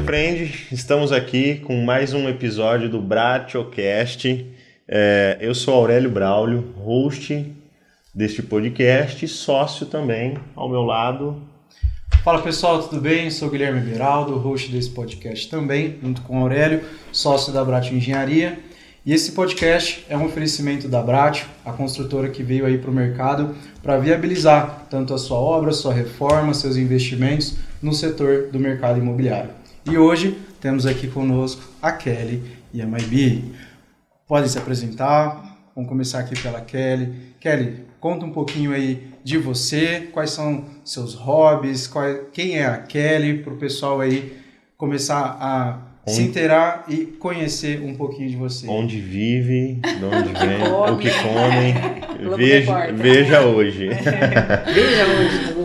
Empreende, estamos aqui com mais um episódio do Bratiocast. Eu sou Aurélio Braulio, host deste podcast, sócio também ao meu lado. Fala pessoal, tudo bem? Sou Guilherme Beraldo, host desse podcast também, junto com o Aurélio, sócio da Bratio Engenharia. E esse podcast é um oferecimento da Bratio, a construtora que veio aí para o mercado para viabilizar tanto a sua obra, sua reforma, seus investimentos no setor do mercado imobiliário. E hoje temos aqui conosco a Kelly e a Maybi. Podem se apresentar, vamos começar aqui pela Kelly. Kelly, conta um pouquinho aí de você, quais são seus hobbies, quem é a Kelly, para o pessoal aí começar a se inteirar e conhecer um pouquinho de você. Onde vive, de onde vem, o que come. Veja hoje. Veja hoje.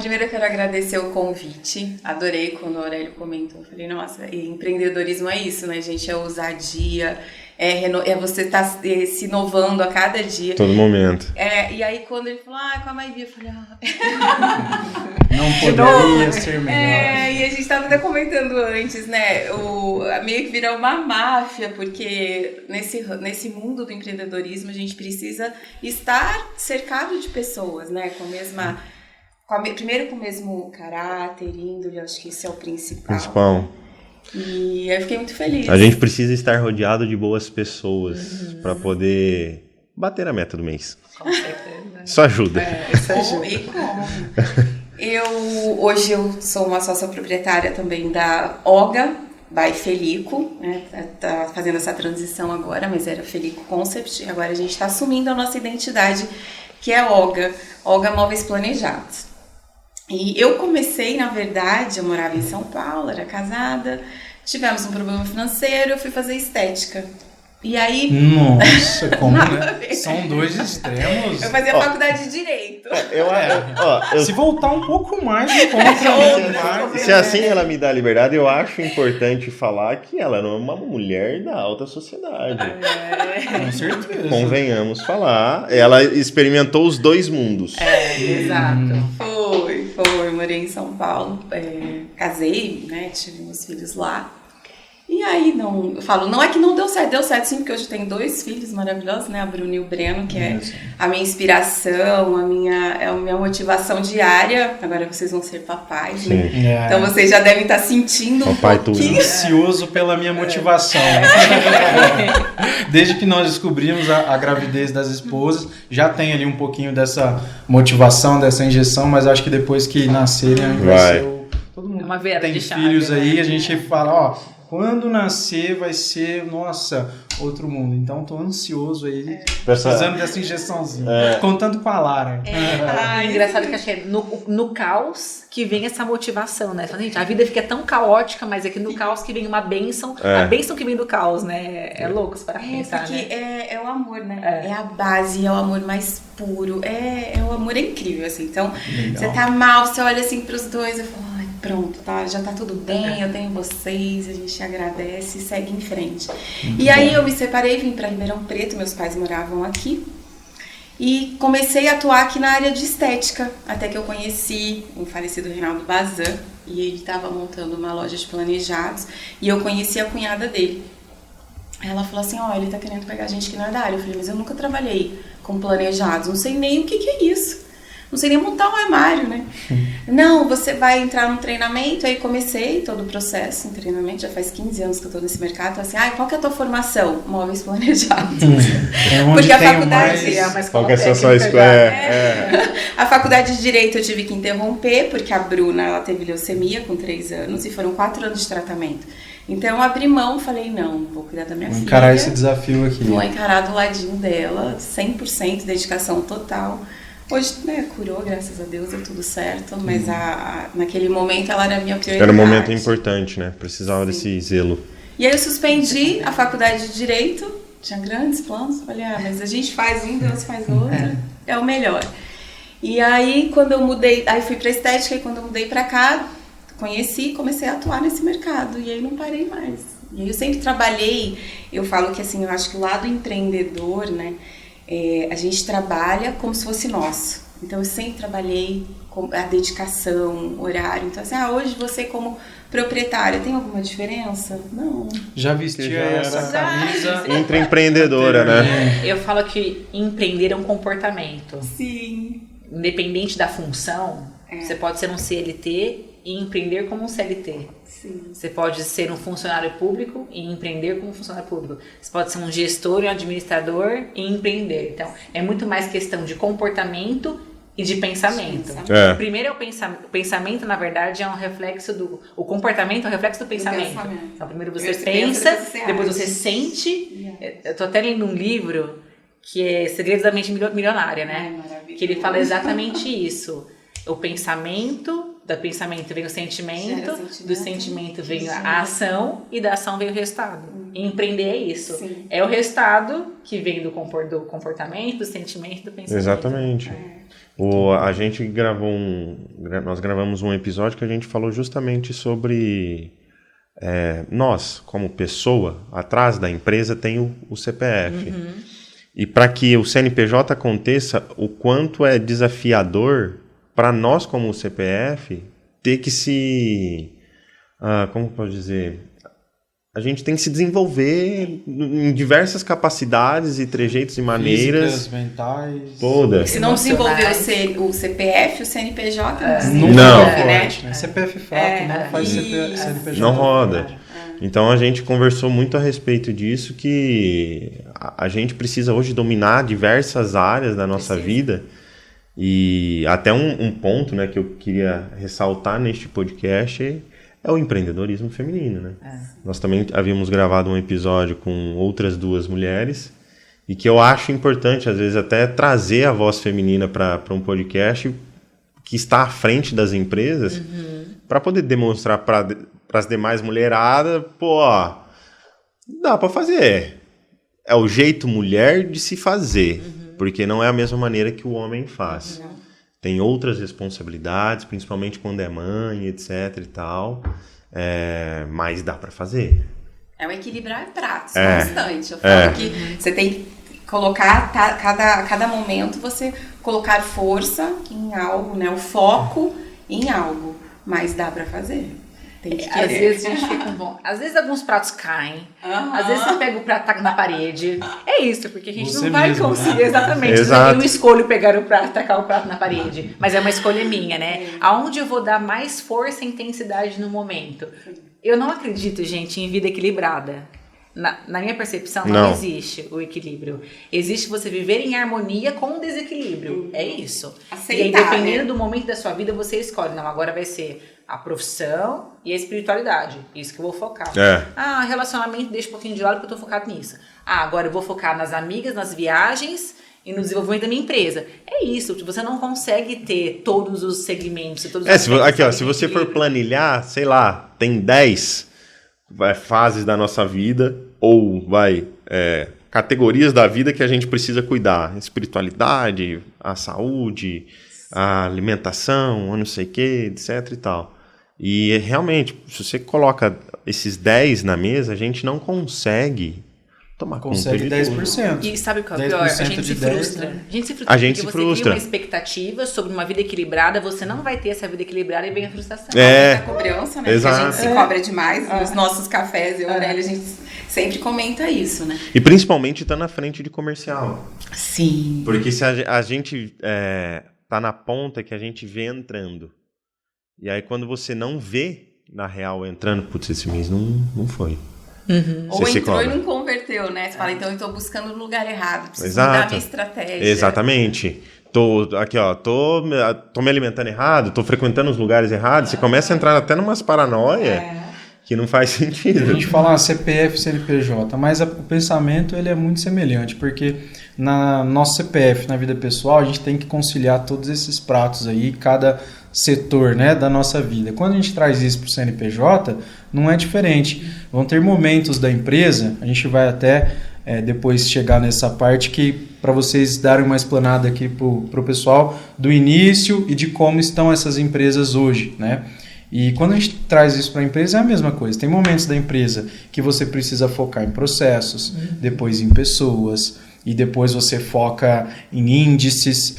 Primeiro eu quero agradecer o convite. Adorei quando o Aurélio comentou. Eu falei, nossa, empreendedorismo é isso, né, gente? É ousadia, é você estar se inovando a cada dia. Todo momento. E aí quando ele falou, com a Maybi, eu falei, não poderia ser melhor. E a gente estava até comentando antes, né? Meio que virar uma máfia, porque nesse mundo do empreendedorismo a gente precisa estar cercado de pessoas, né? Primeiro com o mesmo caráter, índole, acho que isso é o principal. E eu fiquei muito feliz. A gente precisa estar rodeado de boas pessoas para poder bater a meta do mês. Com certeza. Isso ajuda. Isso ajuda. E como? Hoje eu sou uma sócia proprietária também da OGA by Felico, né? Tá fazendo essa transição agora, mas era Felico Concept. Agora a gente está assumindo a nossa identidade, que é OGA Móveis Planejados. E eu comecei, na verdade, eu morava em São Paulo, era casada, tivemos um problema financeiro, eu fui fazer estética. E aí... Nossa, como, né? São dois extremos. Eu fazia faculdade de Direito. Se voltar um pouco mais, encontra Se assim ela me dá a liberdade, eu acho importante falar que ela não é uma mulher da alta sociedade. Com certeza. Convenhamos falar. Ela experimentou os dois mundos. Exato. Foi. Morei em São Paulo. Casei, né? Tive meus filhos lá. E aí, eu falo, não é que não deu certo sim, porque hoje eu tenho 2 filhos maravilhosos, né, a Bruna e o Breno, que é a minha inspiração, a minha motivação diária. Agora vocês vão ser papais, né? Então vocês já devem estar sentindo Papai um pouquinho. Ansioso pela minha motivação. Desde que nós descobrimos a gravidez das esposas, já tem ali um pouquinho dessa motivação, dessa injeção, mas acho que depois que nascerem, vai ser todo mundo tem filhos aí, a gente fala, quando nascer vai ser, outro mundo. Então tô ansioso aí, precisando dessa injeçãozinha. Contando com a Lara. Engraçado que acho que é no caos que vem essa motivação, né? Gente, a vida fica tão caótica, mas é que no caos que vem uma bênção, a bênção que vem do caos, né? É louco para pensar, porque né? É o amor, né? É a base, é o amor mais puro. O amor é incrível, assim. Então, você tá mal, você olha assim pros dois e fala, pronto, já tá tudo bem, eu tenho vocês, a gente agradece e segue em frente. E aí eu me separei, vim para Ribeirão Preto, meus pais moravam aqui, e comecei a atuar aqui na área de estética, até que eu conheci o falecido Reinaldo Bazan, e ele estava montando uma loja de planejados, e eu conheci a cunhada dele. Ela falou assim, ele tá querendo pegar gente que não é da área. Eu falei, mas eu nunca trabalhei com planejados, não sei nem o que é isso. Não sei nem montar um armário, né? Não, você vai entrar num treinamento. Aí comecei todo o processo em treinamento. Já faz 15 anos que eu tô nesse mercado. Então, assim, qual que é a tua formação? Móveis planejados. Porque a faculdade... Qual que é a sua escola? A faculdade de Direito eu tive que interromper, porque a Bruna, ela teve leucemia com 3 anos. E foram 4 anos de tratamento. Então eu abri mão, falei, não, vou cuidar da minha filha. Vou encarar esse desafio aqui. Vou encarar do ladinho dela, 100%, dedicação total. Hoje, curou, graças a Deus, deu tudo certo, mas naquele momento ela era a minha prioridade. Era um momento importante, né? Precisava desse zelo. E aí eu suspendi a faculdade de Direito, tinha grandes planos, falei, mas a gente faz um, Deus faz outro, é o melhor. E aí, quando eu mudei, aí fui pra estética, e quando eu mudei pra cá, conheci e comecei a atuar nesse mercado, e aí não parei mais. E aí eu sempre trabalhei, eu falo que assim, eu acho que o lado empreendedor, né, a gente trabalha como se fosse nosso. Então eu sempre trabalhei a dedicação, horário. Então, assim, hoje você como proprietária, tem alguma diferença? Não. Já vestia essa camisa. Intraempreendedora, né? Eu falo que empreender é um comportamento. Sim. Independente da função, você pode ser um CLT e empreender como um CLT. Sim. Você pode ser um funcionário público e empreender como funcionário público. Você pode ser um gestor e um administrador e empreender. Então, é muito mais questão de comportamento e de pensamento. Primeiro é o pensamento, na verdade, é um reflexo do... O comportamento é um reflexo do pensamento. Então, primeiro você pensa, depois você sente. Eu tô até lendo um livro que é Segredos da Mente Milionária, né? Que ele fala exatamente isso. O pensamento, do pensamento vem o sentimento, do sentimento vem a ação e da ação vem o resultado. E empreender é isso. Sim. É o resultado que vem do comportamento, do sentimento e do pensamento. Exatamente. A gente nós gravamos um episódio que a gente falou justamente sobre nós, como pessoa, atrás da empresa tem o CPF. E para que o CNPJ aconteça, o quanto é desafiador para nós, como CPF, ter que se... como pode dizer? A gente tem que se desenvolver em diversas capacidades e trejeitos e maneiras. Físicas, mentais. Todas. Se não desenvolver o CPF, o CNPJ não né? CPF fraco, não faz CNPJ. Não roda. Então a gente conversou muito a respeito disso, que a gente precisa hoje dominar diversas áreas da nossa vida. E até um ponto, né, que eu queria ressaltar neste podcast é o empreendedorismo feminino, né? Nós também havíamos gravado um episódio com outras 2 mulheres e que eu acho importante, às vezes, até trazer a voz feminina para um podcast que está à frente das empresas para poder demonstrar para as demais mulheradas, dá para fazer. É o jeito mulher de se fazer, porque não é a mesma maneira que o homem faz. Tem outras responsabilidades, principalmente quando é mãe, etc e tal. Mas dá para fazer. É o equilibrar pratos constante. Eu falo que você tem que colocar, cada momento, você colocar força em algo, né? O foco em algo. Mas dá para fazer. Tem que às vezes a gente fica com bom. Às vezes alguns pratos caem. Às vezes você pega o prato e taca na parede. É isso, porque a gente não vai conseguir. Exatamente. Exato. Eu escolho pegar o prato e tacar o prato na parede. Mas é uma escolha minha, né? Aonde eu vou dar mais força e intensidade no momento? Eu não acredito, gente, em vida equilibrada. Na minha percepção, não existe o equilíbrio. Existe você viver em harmonia com o desequilíbrio. É isso. Aceitar, e aí, dependendo do momento da sua vida, você escolhe. Não, agora vai ser a profissão e a espiritualidade. Isso que eu vou focar. Relacionamento, deixa um pouquinho de lado porque eu tô focado nisso. Agora eu vou focar nas amigas, nas viagens e no desenvolvimento da minha empresa. É isso. Você não consegue ter todos os segmentos. Todos os se você for planilhar, sei lá, tem 10... fases da nossa vida ou categorias da vida que a gente precisa cuidar. Espiritualidade, a saúde, a alimentação, não sei o que, etc e tal. E realmente, se você coloca esses 10 na mesa, a gente não consegue tomar conta de 10%. E sabe o que é o pior? A gente se frustra. A gente se frustra porque você cria uma expectativa sobre uma vida equilibrada, você não vai ter essa vida equilibrada e vem a frustração. A cobrança, né? Exato. Porque a gente se cobra demais nos nossos cafés e Aurélia, a gente sempre comenta isso, né? E principalmente tá na frente de comercial. Sim. Porque se a gente tá na ponta que a gente vê entrando. E aí quando você não vê, na real, entrando, putz, esse mês não foi. Ou entrou e não converteu, né? Você fala, então eu tô buscando no lugar errado, preciso mudar minha estratégia. Exatamente. Tô me alimentando errado, tô frequentando os lugares errados, você começa a entrar até numas paranoia que não faz sentido. A gente fala CPF, CNPJ, mas o pensamento ele é muito semelhante, porque na nosso CPF, na vida pessoal, a gente tem que conciliar todos esses pratos aí, cada setor, né, da nossa vida. Quando a gente traz isso para o CNPJ, não é diferente. Vão ter momentos da empresa, a gente vai até depois chegar nessa parte que para vocês darem uma explanada aqui para o pessoal do início e de como estão essas empresas hoje, né? E quando a gente traz isso para a empresa é a mesma coisa. Tem momentos da empresa que você precisa focar em processos, depois em pessoas, e depois você foca em índices,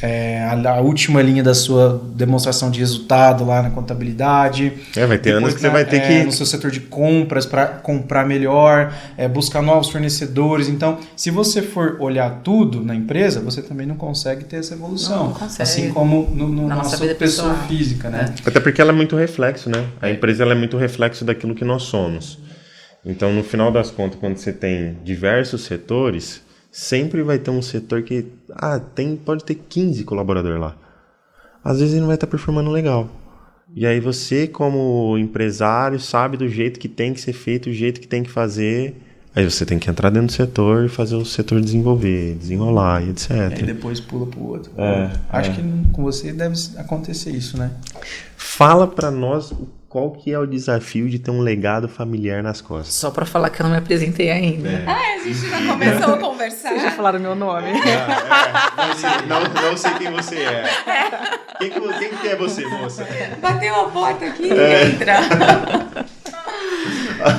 a última linha da sua demonstração de resultado lá na contabilidade. Vai ter depois anos que você vai ter que... no seu setor de compras para comprar melhor, buscar novos fornecedores. Então, se você for olhar tudo na empresa, você também não consegue ter essa evolução. Não consegue. Assim como na nossa nossa pessoa física, né? Até porque ela é muito reflexo, né? A empresa ela é muito reflexo daquilo que nós somos. Então, no final das contas, quando você tem diversos setores, sempre vai ter um setor que pode ter 15 colaboradores lá. Às vezes ele não vai estar performando legal. E aí você, como empresário, sabe do jeito que tem que ser feito, do jeito que tem que fazer. Aí você tem que entrar dentro do setor e fazer o setor desenvolver, desenrolar e etc. E aí depois pula pro outro. Acho que com você deve acontecer isso, né? Fala pra nós qual que é o desafio de ter um legado familiar nas costas. Só pra falar que eu não me apresentei ainda. A gente já começou a conversar. Vocês já falaram meu nome. Não sei quem você é. Quem que é você, moça? Bateu a porta aqui e entra.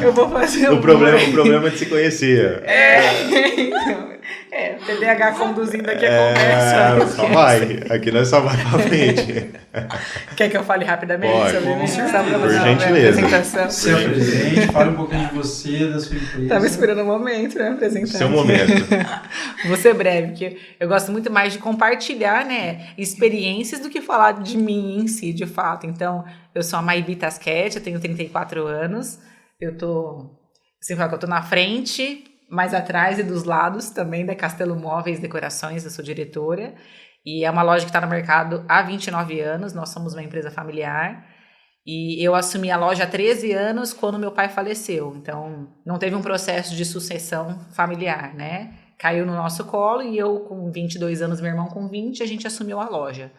Eu vou fazer o problema é de se conhecer. TDAH conduzindo aqui a conversa. Só vai. Aqui nós só vai pra frente. Quer que eu fale rapidamente Pode, sobre mim? por gentileza. Se apresente, fale um pouquinho de você, da sua empresa. Tava esperando o momento pra me apresentar. Seu momento. Vou ser breve, porque eu gosto muito mais de compartilhar, né, experiências do que falar de mim em si, de fato. Então, eu sou a Maibi Tasquete, eu tenho 34 anos. Eu sempre falo que eu tô na frente, mais atrás e dos lados também da Castelo Móveis Decorações, eu sou diretora. E é uma loja que está no mercado há 29 anos, nós somos uma empresa familiar. E eu assumi a loja há 13 anos quando meu pai faleceu. Então, não teve um processo de sucessão familiar, né? Caiu no nosso colo e eu com 22 anos, meu irmão com 20, a gente assumiu a loja.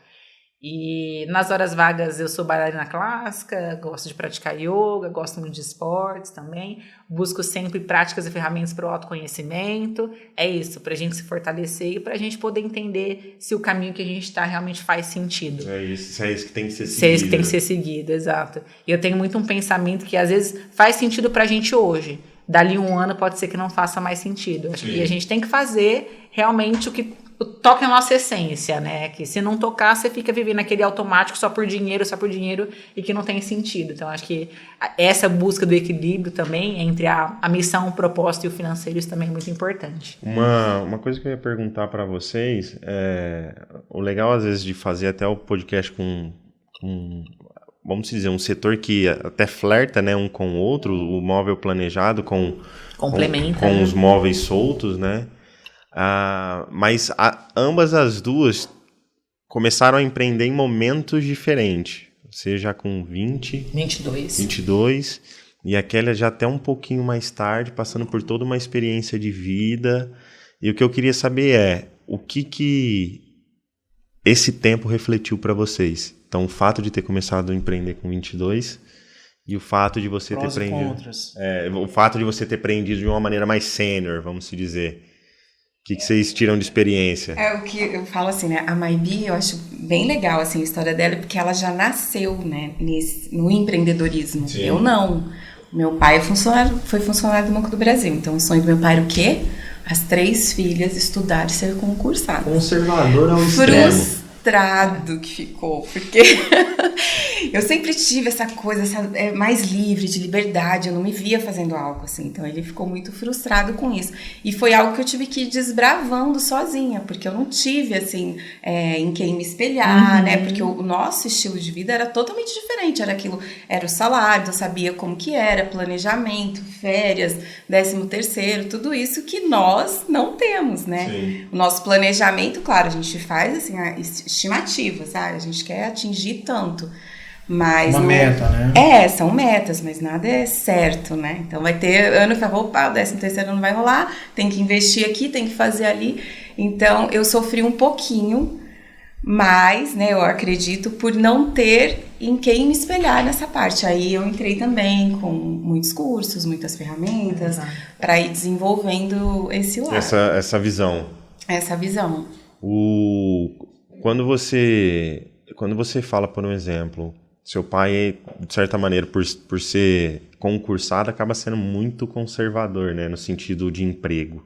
E nas horas vagas eu sou bailarina clássica, gosto de praticar yoga, gosto muito de esportes também, busco sempre práticas e ferramentas para o autoconhecimento. É isso, para a gente se fortalecer e para a gente poder entender se o caminho que a gente está realmente faz sentido. É isso que tem que ser seguido. Se é isso que tem que ser seguido, exato. E eu tenho muito um pensamento que às vezes faz sentido para a gente hoje. Dali um ano pode ser que não faça mais sentido. E a gente tem que fazer realmente o que toca a nossa essência, né? Que se não tocar, você fica vivendo aquele automático só por dinheiro e que não tem sentido. Então, acho que essa busca do equilíbrio também entre a missão, o propósito e o financeiro, isso também é muito importante. Uma coisa que eu ia perguntar para vocês o legal, às vezes, de fazer até o podcast com vamos dizer, um setor que até flerta, né, um com o outro, o móvel planejado complementa, com os móveis soltos, né? Mas ambas as duas começaram a empreender em momentos diferentes. Você já com 22, e a Kélia já até um pouquinho mais tarde, passando por toda uma experiência de vida. E o que eu queria saber é o que esse tempo refletiu para vocês. Então, o fato de ter começado a empreender com 22 e o fato de você ter aprendido, o fato de você ter aprendido de uma maneira mais sênior, vamos se dizer. O que vocês tiram de experiência? É o que eu falo assim, né? A Maibi, eu acho bem legal assim, a história dela, porque ela já nasceu, né, no empreendedorismo. Sim. Eu não. Meu pai foi funcionário do Banco do Brasil. Então, o sonho do meu pai era o quê? As 3 filhas estudar e ser concursadas. Conservador ao extremo. Frustrado que ficou, porque eu sempre tive essa coisa mais livre, de liberdade, eu não me via fazendo algo assim, então ele ficou muito frustrado com isso, e foi algo que eu tive que ir desbravando sozinha, porque eu não tive, assim, em quem me espelhar, né, porque o nosso estilo de vida era totalmente diferente, era o salário, eu sabia como que era, planejamento, férias, 13º, tudo isso que nós não temos, né. Sim. O nosso planejamento, claro, a gente faz, assim, estimativas, a gente quer atingir tanto, mas... Uma meta, né? São metas, mas nada é certo, né? Então vai ter ano que o 13º não vai rolar, tem que investir aqui, tem que fazer ali. Então eu sofri um pouquinho, mas, né, eu acredito, por não ter em quem me espelhar nessa parte. Aí eu entrei também com muitos cursos, muitas ferramentas, para ir desenvolvendo esse lado. Essa visão. Essa visão. Quando você fala, por um exemplo, seu pai, de certa maneira, por ser concursado, acaba sendo muito conservador, né, no sentido de emprego.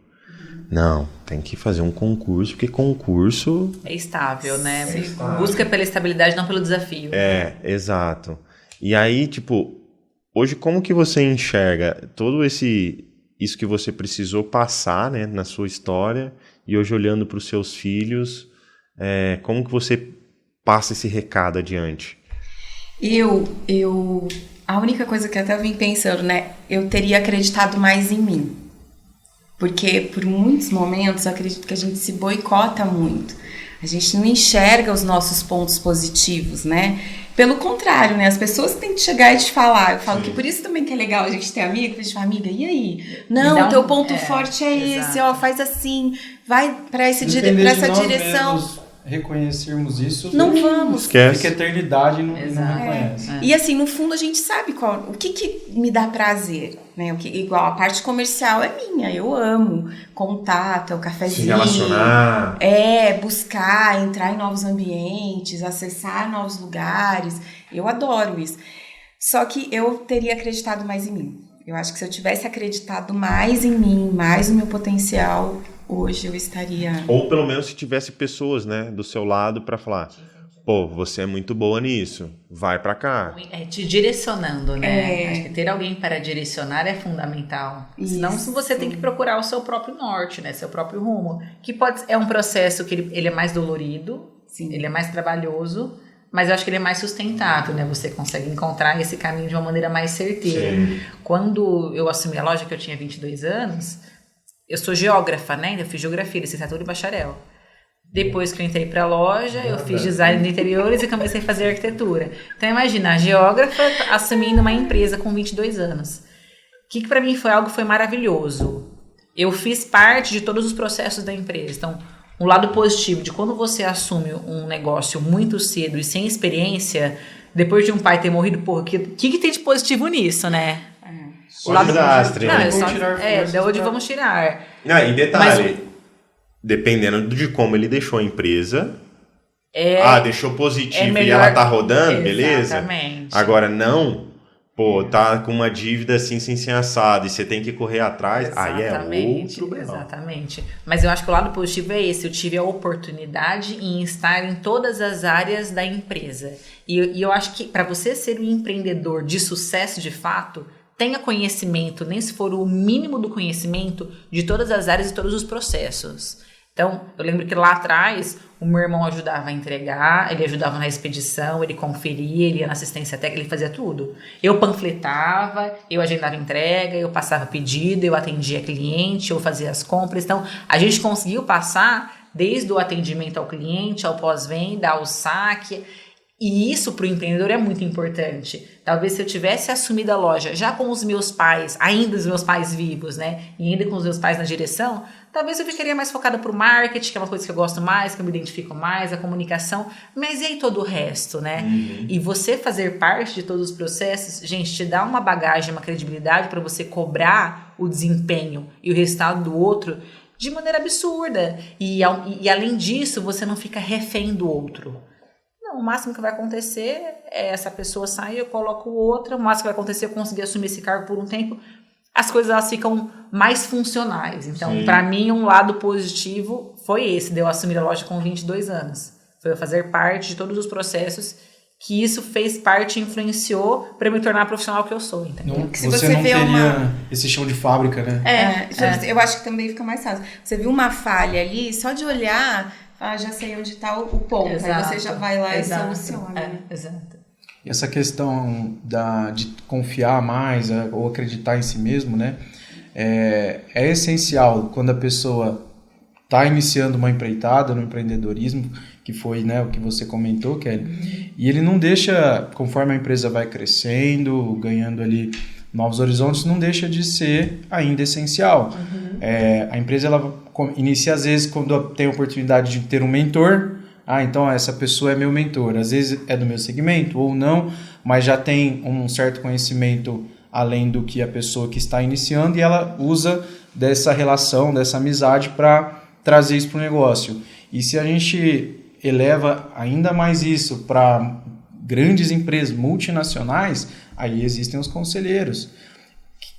Não, tem que fazer um concurso, porque concurso... É estável, né? Busca pela estabilidade, não pelo desafio. Exato. E aí, tipo, hoje como que você enxerga todo isso que você precisou passar, né, na sua história, e hoje olhando para os seus filhos, como que você passa esse recado adiante? A única coisa que eu até vim pensando, né, eu teria acreditado mais em mim. Porque por muitos momentos eu acredito que a gente se boicota muito. A gente não enxerga os nossos pontos positivos, né? Pelo contrário, né? As pessoas têm que chegar e te falar. Eu falo que por isso também que é legal a gente ter amigo, a gente fala, amiga, e aí? Não, o teu ponto forte é esse, ó, faz assim, vai pra essa direção. Reconhecermos isso, não vamos. Esquece. Fica a eternidade e não reconhece. E assim, no fundo a gente sabe o que me dá prazer, né? Igual a parte comercial é minha, eu amo contato, é o cafezinho. Se relacionar. Buscar, entrar em novos ambientes, acessar novos lugares. Eu adoro isso. Só que eu teria acreditado mais em mim. Eu acho que se eu tivesse acreditado mais em mim, mais no meu potencial, hoje eu estaria... Ou pelo menos se tivesse pessoas, né, do seu lado para falar, pô, você é muito boa nisso, vai para cá. Te direcionando, né? Acho que ter alguém para direcionar é fundamental. Isso. Senão você tem que procurar o seu próprio norte, né, seu próprio rumo. Que é um processo que ele é mais dolorido, sim, ele é mais trabalhoso, mas eu acho que ele é mais sustentável, né? Você consegue encontrar esse caminho de uma maneira mais certeira. Sim. Quando eu assumi a loja, que eu tinha 22 anos... Eu sou geógrafa, né? Eu fiz geografia, licenciatura e bacharel. Depois que eu entrei para a loja, eu fiz design de interiores e comecei a fazer arquitetura. Então, imagina, a geógrafa assumindo uma empresa com 22 anos. O que para mim foi maravilhoso. Eu fiz parte de todos os processos da empresa. Então, um lado positivo de quando você assume um negócio muito cedo e sem experiência, depois de um pai ter morrido, porra, o que tem de positivo nisso, né? O lado desastre. De onde vamos tirar. E detalhe, dependendo de como ele deixou a empresa, deixou positivo e ela tá rodando, beleza? Exatamente. Agora não, tá com uma dívida assim sem ser assada e você tem que correr atrás, aí é outro. Exatamente. Mas eu acho que o lado positivo é esse, eu tive a oportunidade em estar em todas as áreas da empresa. E eu acho que para você ser um empreendedor de sucesso de fato, tenha conhecimento, nem se for o mínimo do conhecimento, de todas as áreas e todos os processos. Então, eu lembro que lá atrás, o meu irmão ajudava a entregar, ele ajudava na expedição, ele conferia, ele ia na assistência técnica, ele fazia tudo. Eu panfletava, eu agendava entrega, eu passava pedido, eu atendia cliente, eu fazia as compras. Então, a gente conseguiu passar desde o atendimento ao cliente, ao pós-venda, ao saque. E isso para o empreendedor é muito importante. Talvez se eu tivesse assumido a loja já com os meus pais, ainda os meus pais vivos, né? E ainda com os meus pais na direção, talvez eu ficaria mais focada para o marketing, que é uma coisa que eu gosto mais, que eu me identifico mais, a comunicação. Mas e aí todo o resto, né? Uhum. E você fazer parte de todos os processos, gente, te dá uma bagagem, uma credibilidade para você cobrar o desempenho e o resultado do outro de maneira absurda. E além disso, você não fica refém do outro. O máximo que vai acontecer é essa pessoa sair, eu coloco outra, o máximo que vai acontecer é eu conseguir assumir esse cargo por um tempo, as coisas elas ficam mais funcionais. Então, para mim, um lado positivo foi esse, de eu assumir a loja com 22 anos. Foi eu fazer parte de todos os processos que isso fez parte e influenciou para eu me tornar a profissional que eu sou, entendeu? Você não teria esse chão de fábrica, né? Eu acho que também fica mais fácil. Você viu uma falha ali, só de olhar... já sei onde está o ponto. Exato. Aí você já vai lá e soluciona. Exato. E essa questão de confiar mais ou acreditar em si mesmo, né? É essencial quando a pessoa está iniciando uma empreitada no empreendedorismo, que foi, né, o que você comentou, Kelly. E ele não deixa, conforme a empresa vai crescendo, ganhando ali novos horizontes, não deixa de ser ainda essencial. A empresa ela inicia às vezes quando tem a oportunidade de ter um mentor. Então essa pessoa é meu mentor. Às vezes é do meu segmento ou não, mas já tem um certo conhecimento além do que a pessoa que está iniciando e ela usa dessa relação, dessa amizade para trazer isso para o negócio. E se a gente eleva ainda mais isso para grandes empresas multinacionais, aí existem os conselheiros,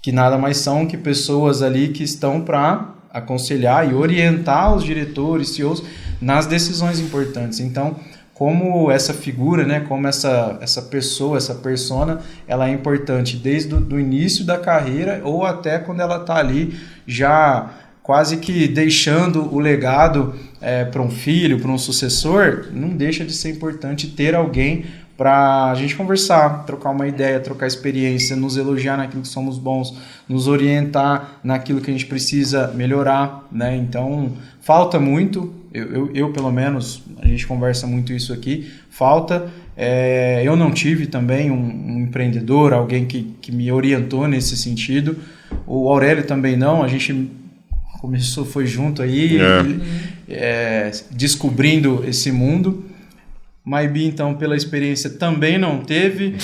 que nada mais são que pessoas ali que estão para aconselhar e orientar os diretores, CEOs nas decisões importantes. Então, como essa figura, né, como essa pessoa, essa persona, ela é importante desde o início da carreira ou até quando ela está ali já quase que deixando o legado para um filho, para um sucessor, não deixa de ser importante ter alguém para a gente conversar, trocar uma ideia, trocar experiência, nos elogiar naquilo que somos bons, nos orientar naquilo que a gente precisa melhorar, né? Então, falta muito, eu pelo menos, a gente conversa muito isso aqui, falta. Eu não tive também um empreendedor, alguém que me orientou nesse sentido. O Aurélio também não, a gente começou, foi junto aí, descobrindo esse mundo. Maybe, então, pela experiência, também não teve,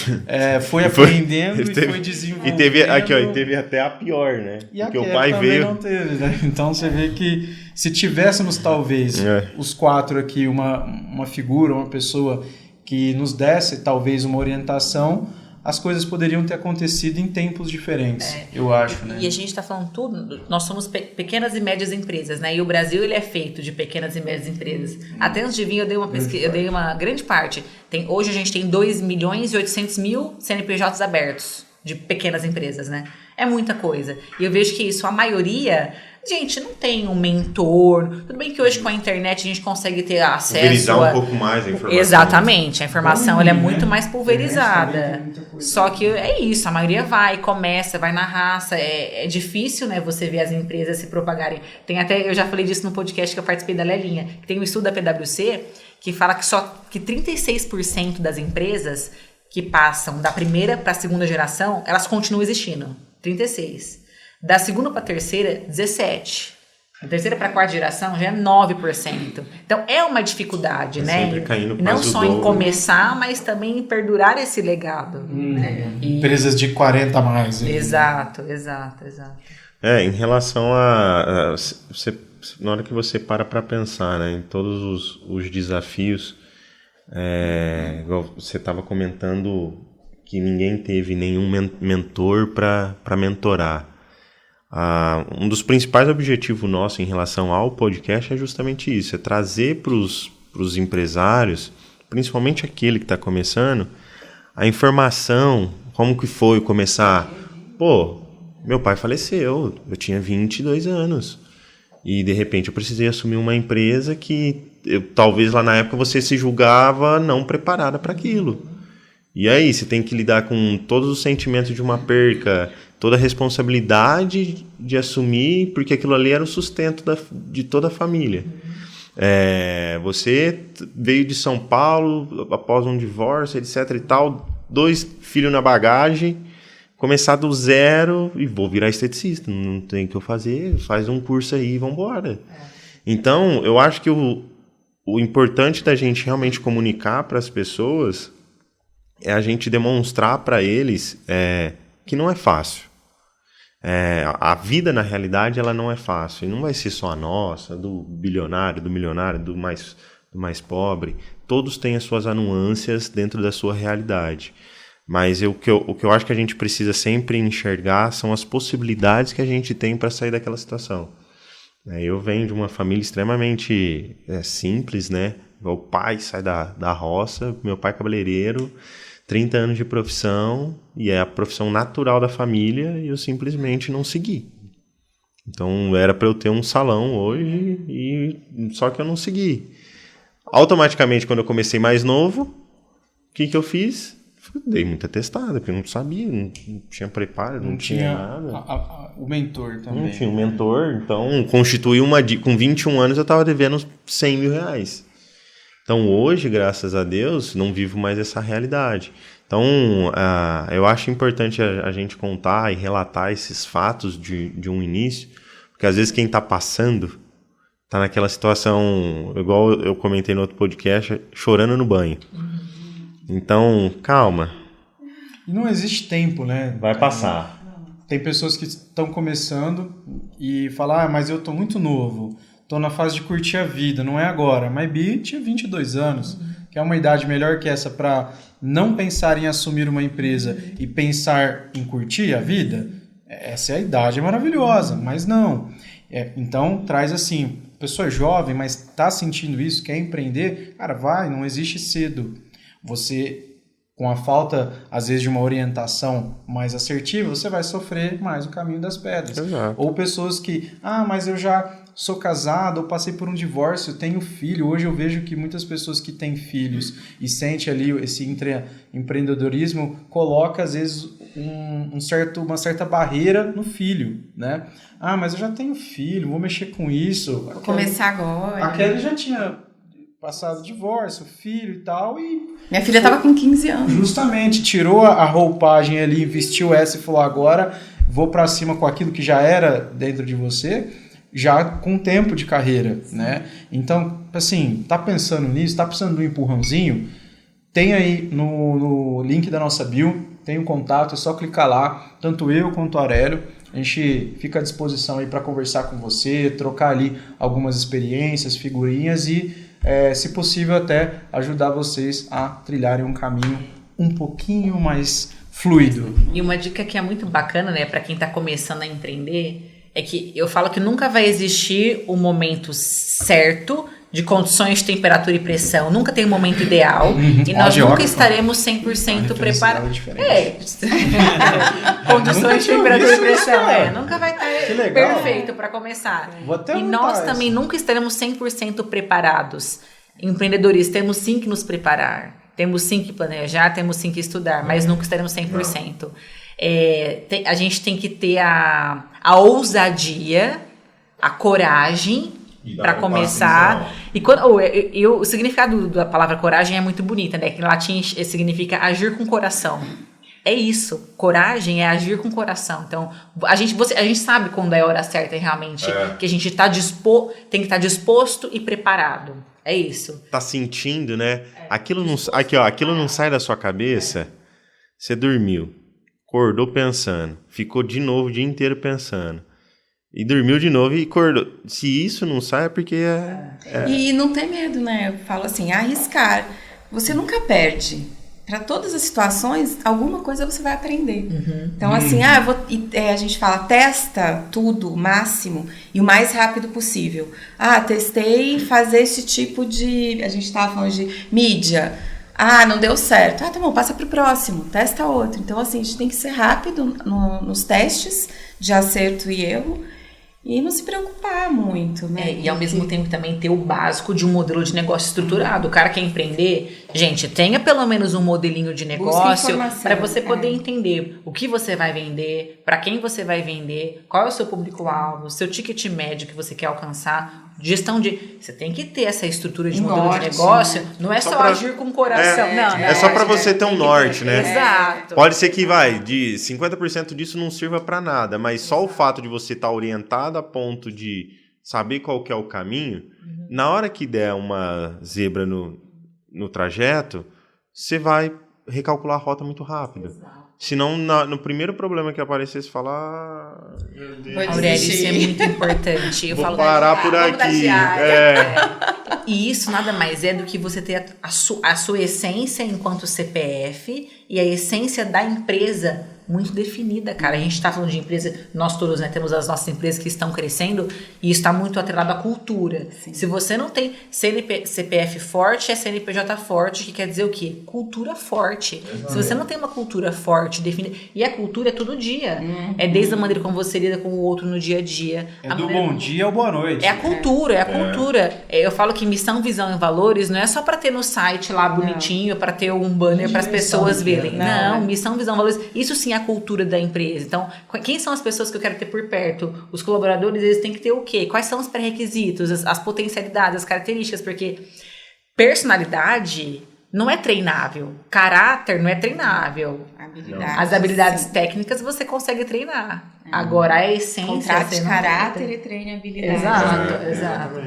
foi aprendendo e foi desenvolvendo. E teve até a pior, né? E porque o pai também veio... não teve, né? Então, você vê que se tivéssemos, talvez, os 4 aqui, uma figura, uma pessoa que nos desse, talvez, uma orientação, as coisas poderiam ter acontecido em tempos diferentes, eu acho, né? E a gente está falando tudo, nós somos pequenas e médias empresas, né? E o Brasil, ele é feito de pequenas e médias empresas. Até antes de vir, eu dei uma pesquisa, eu dei uma grande parte. Hoje a gente tem 2.800.000 CNPJs abertos de pequenas empresas, né? É muita coisa. E eu vejo que isso, a maioria... Gente, não tem um mentor. Tudo bem que hoje com a internet a gente consegue ter acesso pulverizar um pouco mais a informação. Exatamente. A informação ela é muito mais pulverizada. Só que é isso. A maioria vai na raça. É difícil, né, você ver as empresas se propagarem. Tem até, eu já falei disso no podcast que eu participei da Lelinha, que tem um estudo da PwC que fala que 36% das empresas que passam da primeira para a segunda geração, elas continuam existindo. 36%. Da segunda para a terceira, 17%. Da terceira para a quarta geração já é 9%. Então é uma dificuldade, né? Não só em começar, mas também em perdurar esse legado. Né? Empresas de 40 a mais. Exato. Em relação a na hora que você para pensar, né, em todos os desafios, igual você estava comentando que ninguém teve nenhum mentor para mentorar. Um dos principais objetivos nossos em relação ao podcast é justamente isso, é trazer para os empresários, principalmente aquele que está começando, a informação, como que foi começar. Pô, meu pai faleceu, eu tinha 22 anos e de repente eu precisei assumir uma empresa que talvez lá na época você se julgava não preparada para aquilo. E aí você tem que lidar com todos os sentimentos de uma perca, toda a responsabilidade de assumir, porque aquilo ali era o sustento de toda a família. Você veio de São Paulo após um divórcio, etc. e tal, 2 filhos na bagagem, começar do zero e vou virar esteticista, não tem o que eu fazer, faz um curso aí e vamos embora. Então, eu acho que o importante da gente realmente comunicar para as pessoas é a gente demonstrar para eles que não é fácil. A vida, na realidade, ela não é fácil. E não vai ser só a nossa, do bilionário, do milionário, do mais pobre. Todos têm as suas nuances dentro da sua realidade. Mas o que eu acho que a gente precisa sempre enxergar são as possibilidades que a gente tem para sair daquela situação. Eu venho de uma família extremamente simples, né? O pai sai da roça, meu pai é cabeleireiro, 30 anos de profissão, e é a profissão natural da família, e eu simplesmente não segui. Então era para eu ter um salão hoje, só que eu não segui. Automaticamente, quando eu comecei mais novo, o que eu fiz? Dei muita testada, porque eu não sabia, não tinha preparo, não tinha nada. O mentor também. Não tinha um mentor, então constituí com 21 anos eu estava devendo 100 mil reais. Então hoje, graças a Deus, não vivo mais essa realidade. Então eu acho importante a gente contar e relatar esses fatos de um início, porque às vezes quem está passando está naquela situação, igual eu comentei no outro podcast, chorando no banho. Então, calma. E não existe tempo, né? Vai passar. Tem pessoas que estão começando e falam, mas eu estou muito novo, estou na fase de curtir a vida, não é agora. Mas Bi tinha 22 anos, que é uma idade melhor que essa para não pensar em assumir uma empresa e pensar em curtir a vida. Essa é a idade maravilhosa, mas não. Então, traz assim, pessoa jovem, mas está sentindo isso, quer empreender, cara, vai, não existe cedo. Você, com a falta, às vezes, de uma orientação mais assertiva, você vai sofrer mais o caminho das pedras. Exato. Ou pessoas que, mas eu já sou casado, ou passei por um divórcio, tenho filho. Hoje eu vejo que muitas pessoas que têm filhos e sentem ali esse empreendedorismo, coloca, às vezes, uma certa barreira no filho, né? Mas eu já tenho filho, vou mexer com isso. Vou começar agora. A Kelly já tinha passado divórcio, filho e tal, e... Minha filha estava com 15 anos. Justamente, tirou a roupagem ali, vestiu essa e falou, agora vou pra cima com aquilo que já era dentro de você, já com tempo de carreira, né? Então, assim, tá pensando nisso, tá precisando de um empurrãozinho? Tem aí no link da nossa bio, tem um contato, é só clicar lá, tanto eu quanto o Aurélio, a gente fica à disposição aí para conversar com você, trocar ali algumas experiências, figurinhas e, se possível, até ajudar vocês a trilharem um caminho um pouquinho mais fluido. E uma dica que é muito bacana, né, para quem está começando a empreender, é que eu falo que nunca vai existir o momento certo de condições de temperatura e pressão. Nunca tem um momento ideal. E nós nunca estaremos 100% preparados. Condições de temperatura e pressão. Nunca vai estar perfeito para começar. E nós também nunca estaremos 100% preparados. Empreendedores, temos sim que nos preparar. Temos sim que planejar, temos sim que estudar, mas nunca estaremos 100%. A gente tem que ter a ousadia, a coragem para começar. E o significado da palavra coragem é muito bonita, né? Que em latim significa agir com coração. É isso. Coragem é agir com coração. Então, a gente sabe quando é a hora certa realmente, que a gente tem que estar disposto e preparado. É isso. Tá sentindo, né? Aquilo não sai da sua cabeça. Você dormiu, acordou pensando, ficou de novo o dia inteiro pensando. E dormiu de novo e acordou. Se isso não sai, é porque E não tem medo, né? Eu falo assim, arriscar. Você nunca perde. Para todas as situações, alguma coisa você vai aprender. Então, assim, a gente fala, testa tudo o máximo e o mais rápido possível. Testei fazer esse tipo de... A gente estava falando de mídia. Não deu certo. Tá bom, passa pro próximo, testa outro. Então, assim, a gente tem que ser rápido nos testes de acerto e erro e não se preocupar muito, né? E ao mesmo tempo também ter o básico de um modelo de negócio estruturado. O cara quer empreender, gente, tenha pelo menos um modelinho de negócio para você poder entender o que você vai vender, para quem você vai vender, qual é o seu público-alvo, seu ticket médio que você quer alcançar. Você tem que ter essa estrutura de modelo de negócio, né? Não é só agir com o coração. É só para você ter um norte, né? Exato. Pode ser que de 50% disso não sirva para nada, mas só o fato de você estar orientado a ponto de saber qual que é o caminho, na hora que der uma zebra no trajeto, você vai recalcular a rota muito rápido. Exato. Senão, no primeiro problema que aparecer, você fala... Meu Deus. Aurélio, isso é muito importante. Vou parar por aqui. E isso nada mais é do que você ter a sua essência enquanto CPF e a essência da empresa muito definida, cara. A gente está falando de empresa, nós todos, né, temos as nossas empresas que estão crescendo e está muito atrelado à cultura. Sim. Se você não tem CPF forte, é CNPJ forte, que quer dizer o quê? Cultura forte. Exatamente. Se você não tem uma cultura forte, definida, e a cultura é todo dia. É desde a maneira como você lida com o outro no dia a dia. Bom dia ao boa noite. É a cultura, cultura. Eu falo que missão, visão e valores não é só para ter no site lá bonitinho, para ter um banner para as pessoas verem. Não, missão, visão, valores. Isso sim é a cultura da empresa. Então, quem são as pessoas que eu quero ter por perto? Os colaboradores, eles têm que ter o quê? Quais são os pré-requisitos, as potencialidades, as características? Porque personalidade não é treinável. Caráter não é treinável. As habilidades técnicas você consegue treinar. Agora, a essência... Contrate caráter e treine habilidade. Exato.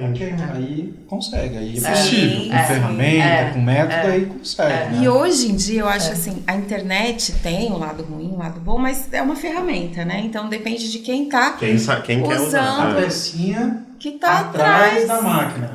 Aí consegue, aí é possível. Com ferramenta, com método, aí consegue. Né? E hoje em dia, eu acho assim, a internet tem um lado ruim, um lado bom, mas é uma ferramenta, né? Então, depende de quem tá quem quer usar. A pecinha que tá atrás da máquina.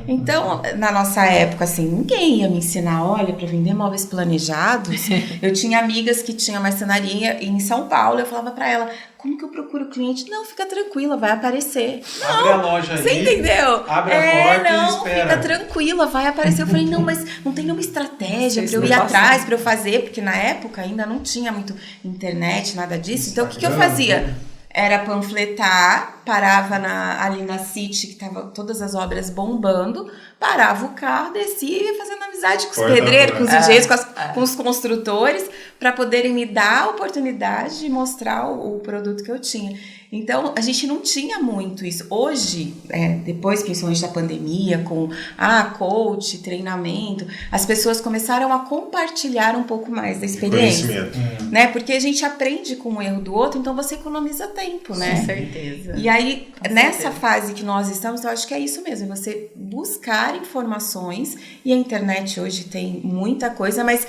Então, na nossa época, assim, ninguém ia me ensinar, olha, para vender móveis planejados. Eu tinha amigas que tinham marcenaria em São Paulo, eu falava para ela, como que eu procuro o cliente? Não, fica tranquila, vai aparecer. Não, abre a loja aí. Você entendeu? Abre a porta e espera. Fica tranquila, vai aparecer. Eu falei, não, mas não tem nenhuma estratégia pra eu ir atrás, pra eu fazer, porque na época ainda não tinha muito internet, nada disso. Então, o que eu fazia? Era panfletar, parava ali na City, que tava todas as obras bombando, parava o carro, descia e ia fazendo amizade com os pedreiros, com os engenheiros, com os construtores, para poderem me dar a oportunidade de mostrar o produto que eu tinha. Então, a gente não tinha muito isso. Hoje, depois, principalmente da pandemia, com coach, treinamento, as pessoas começaram a compartilhar um pouco mais da experiência. Né? Porque a gente aprende com o erro do outro, então você economiza tempo, né? Com certeza. E aí, nessa fase que nós estamos, eu acho que é isso mesmo, é você buscar informações, e a internet hoje tem muita coisa, mas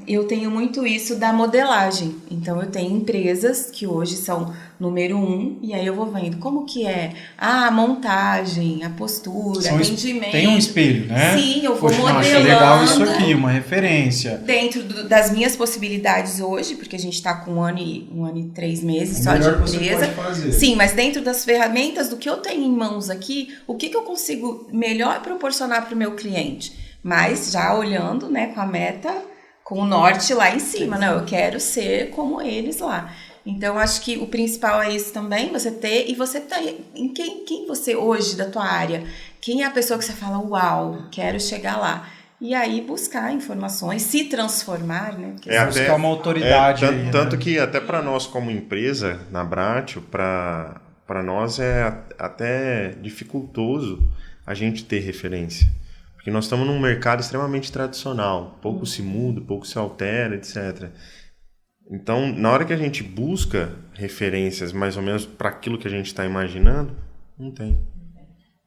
eu tenho muito isso da modelagem. Então, eu tenho empresas que hoje são número 1, e aí eu vou vendo como que é a montagem, a postura, atendimento. Tem um espelho, né? Sim, eu vou modelando. Achei legal isso aqui, uma referência. Dentro das minhas possibilidades hoje, porque a gente está com um ano e 3 meses só de empresa. Sim, mas dentro das ferramentas do que eu tenho em mãos aqui, o que eu consigo melhor proporcionar para o meu cliente? Mas já olhando, né, com a meta, com o norte lá em cima, não, eu quero ser como eles lá. Então, acho que o principal é isso também, você ter, e você ter, em quem você hoje, da tua área, quem é a pessoa que você fala, uau, quero chegar lá. E aí buscar informações, se transformar, né? Porque buscar uma autoridade. Tanto que até para nós como empresa, na Bratio, para nós é até dificultoso a gente ter referência. Porque nós estamos num mercado extremamente tradicional, pouco se muda, pouco se altera, etc. Então, na hora que a gente busca referências mais ou menos para aquilo que a gente está imaginando, não tem.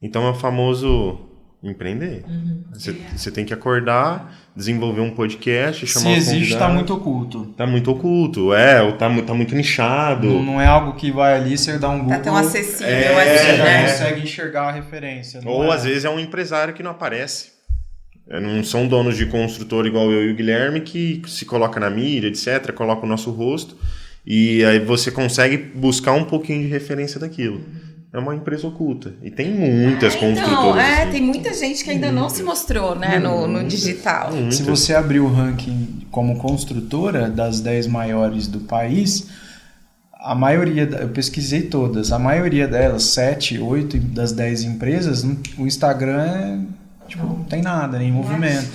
Então, é o famoso empreender. Você tem que acordar, desenvolver um podcast, chamar um convidado. Se existe, está muito oculto. Está muito oculto, ou tá muito nichado. Não é algo que vai ali, você dá um Google. Tá tão acessível você já consegue enxergar a referência. Ou às vezes é um empresário que não aparece. Não são donos de construtor igual eu e o Guilherme que se coloca na mídia, etc., coloca o nosso rosto e aí você consegue buscar um pouquinho de referência daquilo. É uma empresa oculta. E tem muitas construtoras. Tem muita gente que ainda não se mostrou, né, no digital. Se você abrir o ranking como construtora das 10 maiores do país, a maioria, eu pesquisei todas, a maioria delas, 7, 8 das 10 empresas, o Instagram não tem nada, nem movimento.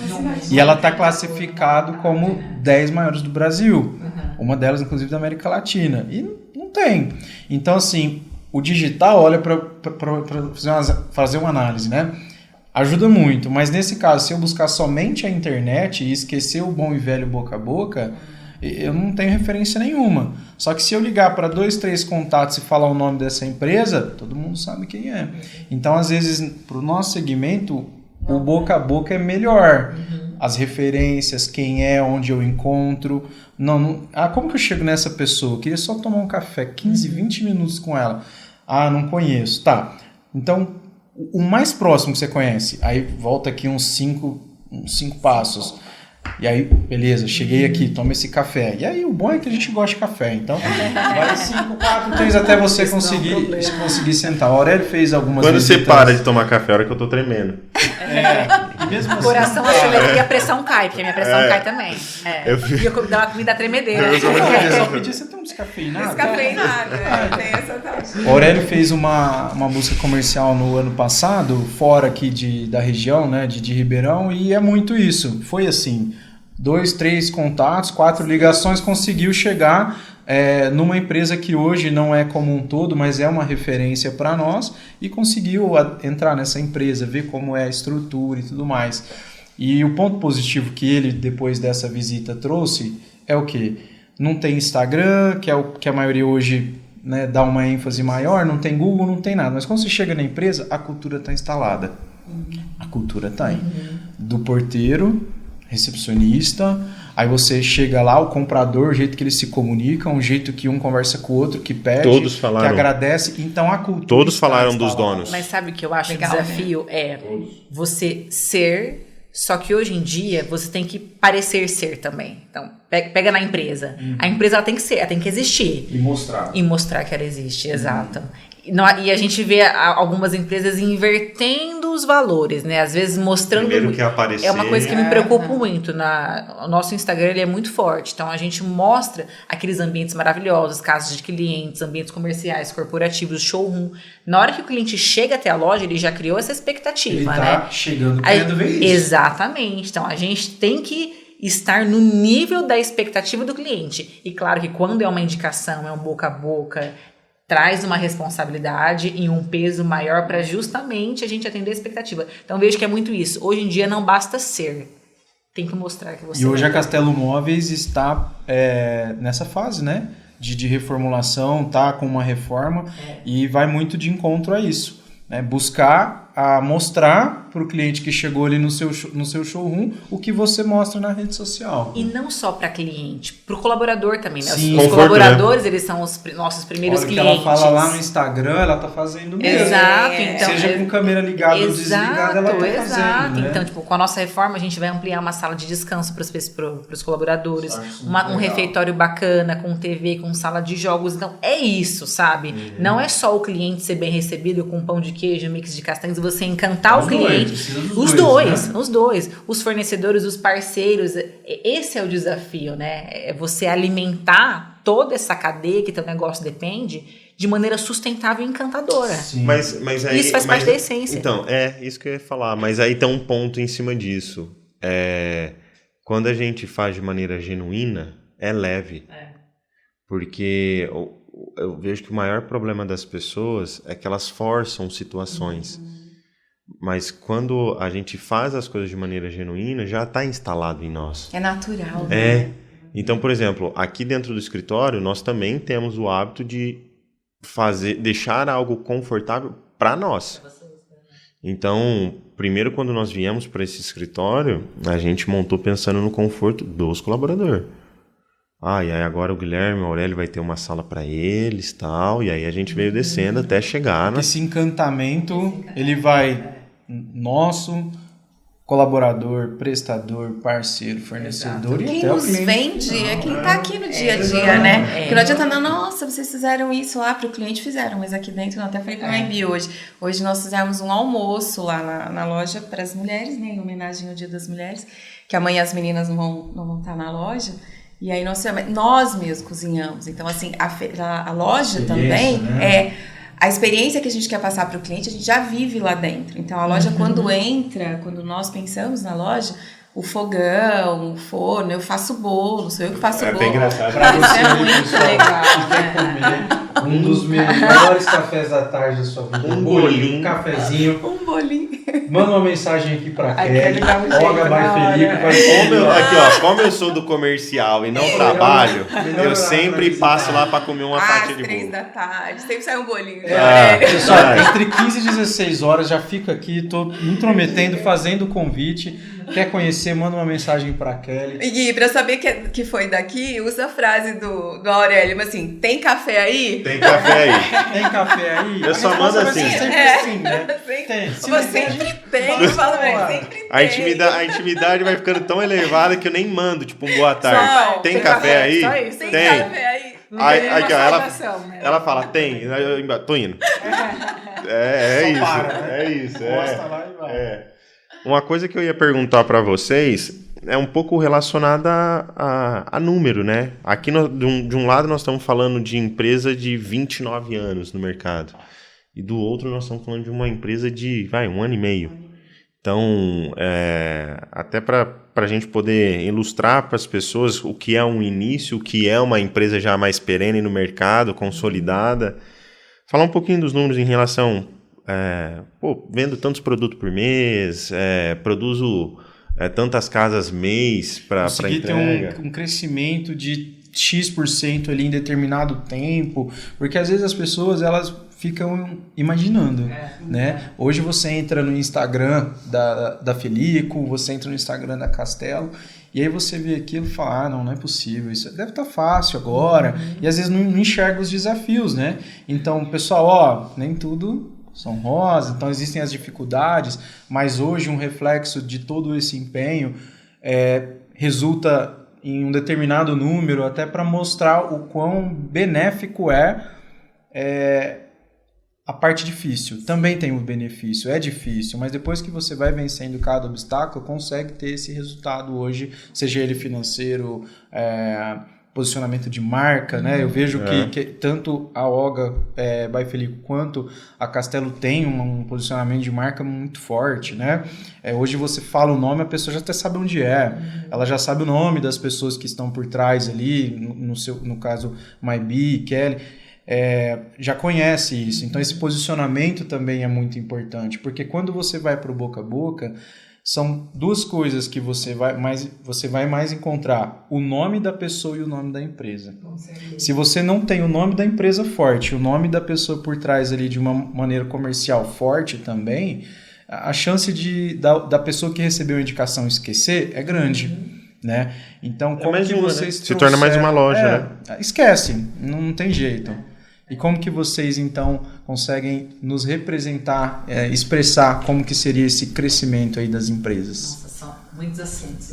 E ela está classificado como 10 maiores do Brasil. Uma delas, inclusive, da América Latina. E não tem. Então, assim, o digital olha para fazer uma análise, né? Ajuda muito. Mas, nesse caso, se eu buscar somente a internet e esquecer o bom e velho boca a boca, eu não tenho referência nenhuma. Só que se eu ligar para 2, 3 contatos e falar o nome dessa empresa, todo mundo sabe quem é. Então, às vezes, para o nosso segmento, o boca a boca é melhor. As referências, quem é, onde eu encontro. Como que eu chego nessa pessoa? Eu queria só tomar um café, 15, 20 minutos com ela. Não conheço. Tá. Então, o mais próximo que você conhece, aí volta aqui uns 5 passos. E aí, beleza, cheguei aqui, toma esse café. E aí, o bom é que a gente gosta de café. Então, vai 5, 4, 3 até você conseguir sentar. O Aurélio fez algumas Quando visitas. você para de tomar café, é a hora que eu tô tremendo. Mesmo assim, o coração acelera e a pressão cai, porque a minha pressão cai também. Me dá tremedeira. Só pedir, você tem um descafeinado? Descafeinado, tem essa taxa. O Aurélio fez uma busca comercial no ano passado, fora aqui da região, né, de Ribeirão, e é muito isso. Foi assim, 2, 3 contatos, 4 ligações, conseguiu chegar numa empresa que hoje não é como um todo, mas é uma referência para nós, e conseguiu entrar nessa empresa, ver como é a estrutura e tudo mais. E o ponto positivo que ele, depois dessa visita, trouxe é o quê? Não tem Instagram, que é o que a maioria hoje, né, dá uma ênfase maior, não tem Google, não tem nada. Mas quando você chega na empresa, a cultura está instalada. A cultura está aí. Do porteiro, recepcionista, aí você chega lá, o comprador, o jeito que eles se comunicam, o jeito que um conversa com o outro, que pede, todos falaram, que agradece. Então a cultura. Todos falaram dos donos. Mas sabe o que eu acho? O desafio é você ser Só que hoje em dia você tem que parecer ser também. Então, pega na empresa. A empresa ela tem que ser, ela tem que existir. E mostrar. E mostrar que ela existe, exato. E a gente vê algumas empresas invertendo os valores, né? Às vezes mostrando... Primeiro que aparecer. É uma coisa que me preocupa muito. O nosso Instagram ele é muito forte. Então, a gente mostra aqueles ambientes maravilhosos, casas de clientes, ambientes comerciais, corporativos, showroom. Na hora que o cliente chega até a loja, ele já criou essa expectativa, ele tá né? chegando querendo ver isso. Exatamente. Então, a gente tem que estar no nível da expectativa do cliente. E claro que quando é uma indicação, é um boca a boca... traz uma responsabilidade e um peso maior para justamente a gente atender a expectativa. Então, vejo que é muito isso. Hoje em dia não basta ser. Tem que mostrar que você... E hoje a Castelo Móveis está nessa fase, né? De reformulação, tá com uma reforma e vai muito de encontro a isso. Né? Buscar mostrar para o cliente que chegou ali no seu showroom o que você mostra na rede social. E não só para cliente, para o colaborador também, né? Sim. Os Conforto, colaboradores, né? Eles são os nossos primeiros Olha, clientes. o que ela fala lá no Instagram, ela tá fazendo mesmo. Exato. Então, seja com câmera ligada ou desligada, ela tá fazendo. Né? Então, tipo, com a nossa reforma, a gente vai ampliar uma sala de descanso para os colaboradores, um refeitório bacana, com TV, com sala de jogos. Então, é isso, sabe? Não é só o cliente ser bem recebido com pão de queijo, mix de castanhas, você encantar o cliente. Os dois. Os fornecedores, os parceiros. Esse é o desafio, né? É você alimentar toda essa cadeia que teu negócio depende de maneira sustentável e encantadora. Sim. Mas aí, isso faz parte da essência. Então, isso que eu ia falar. Mas aí tem um ponto em cima disso. Quando a gente faz de maneira genuína, é leve. Porque eu vejo que o maior problema das pessoas é que elas forçam situações. Mas quando a gente faz as coisas de maneira genuína, já está instalado em nós. É natural. Né? Então, por exemplo, aqui dentro do escritório, nós também temos o hábito de deixar algo confortável para nós. Então, primeiro, quando nós viemos para esse escritório, a gente montou pensando no conforto dos colaboradores. E aí agora o Guilherme, o Aurélio vai ter uma sala para eles, tal, e aí a gente veio descendo até chegar... Esse encantamento, ele vai nosso colaborador, prestador, parceiro, fornecedor. Quem e até nos o cliente. Vende é quem está aqui no dia a dia, né? Porque não adianta não, nossa, vocês fizeram isso lá para o cliente, fizeram, mas aqui dentro, até falei com a Embi hoje. Hoje nós fizemos um almoço lá na loja para as mulheres, né? Em homenagem ao Dia das Mulheres, que amanhã as meninas não vão estar na loja. E aí nós mesmos cozinhamos. Então, assim, a loja também a experiência que a gente quer passar para o cliente, a gente já vive lá dentro. Então, a loja, quando nós pensamos na loja, o fogão, o forno, eu faço bolo, sou eu que faço bolo. É bem engraçado. Pra você, é muito pessoal, legal. que quer comer um dos melhores cafés da tarde da sua vida. Um bolinho. Um cafezinho. Um bolinho. Manda uma mensagem aqui pra Kelly. Kelly dá um jeito Olga na vai hora. Felipe. Como eu sou do comercial e não trabalho, eu sempre passo lá para comer uma fatia de Às 3 bolo. da tarde, sempre sai um bolinho. Pessoal, entre 15 e 16 horas, já fica aqui, tô me intrometendo, fazendo o convite. Quer conhecer, manda uma mensagem pra Kelly. E pra saber que foi daqui, usa a frase do Aurélio, mas assim, tem café aí? Tem café aí. Tem café aí? Eu só A resposta mando vai ser assim. sempre assim, né? Tem. Se Você não tem, a gente tem, eu falo, sempre A intimidade vai ficando tão elevada que eu nem mando, tipo, um boa tarde. Só, tem café aí? só isso. Tem Tem. café aí? Não tem nenhuma Aqui, ó, saudação, né? ela fala, tem. Eu tô indo. É Só isso. para, né? É isso. Posta lá e vai. Uma coisa que eu ia perguntar para vocês é um pouco relacionada a número, né? Aqui de um lado nós estamos falando de empresa de 29 anos no mercado. E do outro nós estamos falando de uma empresa de 1 ano e meio. Então, até para a gente poder ilustrar para as pessoas o que é um início, o que é uma empresa já mais perene no mercado, consolidada. Falar um pouquinho dos números em relação... vendo tantos produtos por mês, produzo tantas casas mês para entrega. Ter um crescimento de X% ali em determinado tempo, porque às vezes as pessoas elas ficam imaginando, né? Hoje você entra no Instagram da Felico, você entra no Instagram da Castelo, e aí você vê aquilo e fala, não é possível, isso deve estar fácil agora, e às vezes não enxerga os desafios, né? Então, pessoal, nem tudo são rosas, então existem as dificuldades, mas hoje um reflexo de todo esse empenho resulta em um determinado número, até para mostrar o quão benéfico é a parte difícil. Também tem um benefício, é difícil, mas depois que você vai vencendo cada obstáculo, consegue ter esse resultado hoje, seja ele financeiro, posicionamento de marca, né? Eu vejo que tanto a Oga by Felico quanto a Castelo tem um posicionamento de marca muito forte, né? Hoje você fala o nome, a pessoa já até sabe onde é. Ela já sabe o nome das pessoas que estão por trás ali, no caso, Maybe, Kelly, já conhece isso. Então esse posicionamento também é muito importante, porque quando você vai para o boca a boca, são duas coisas que você vai mais encontrar: o nome da pessoa e o nome da empresa. Se você não tem o nome da empresa forte, o nome da pessoa por trás ali de uma maneira comercial forte também, a chance da pessoa que recebeu a indicação esquecer é grande. Né? Então, como que vocês se torna mais uma loja, né? Esquece, não tem jeito. E como que vocês, então, conseguem nos representar, expressar como que seria esse crescimento aí das empresas? Nossa, são muitos assuntos.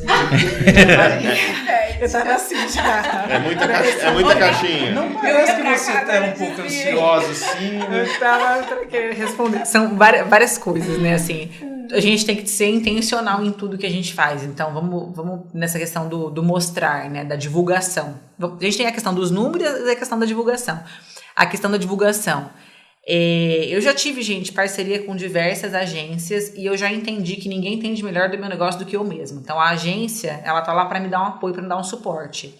Eu tava assim já. É muita caixinha. Não parece que você tá um pouco ansiosa, assim. Eu tava querendo responder. São várias coisas, né? Assim, a gente tem que ser intencional em tudo que a gente faz. Então, vamos nessa questão do mostrar, né? Da divulgação. A gente tem a questão dos números e a questão da divulgação. A questão da divulgação. Eu já tive, gente, parceria com diversas agências e eu já entendi que ninguém entende melhor do meu negócio do que eu mesmo. Então, a agência, ela tá lá para me dar um apoio, para me dar um suporte.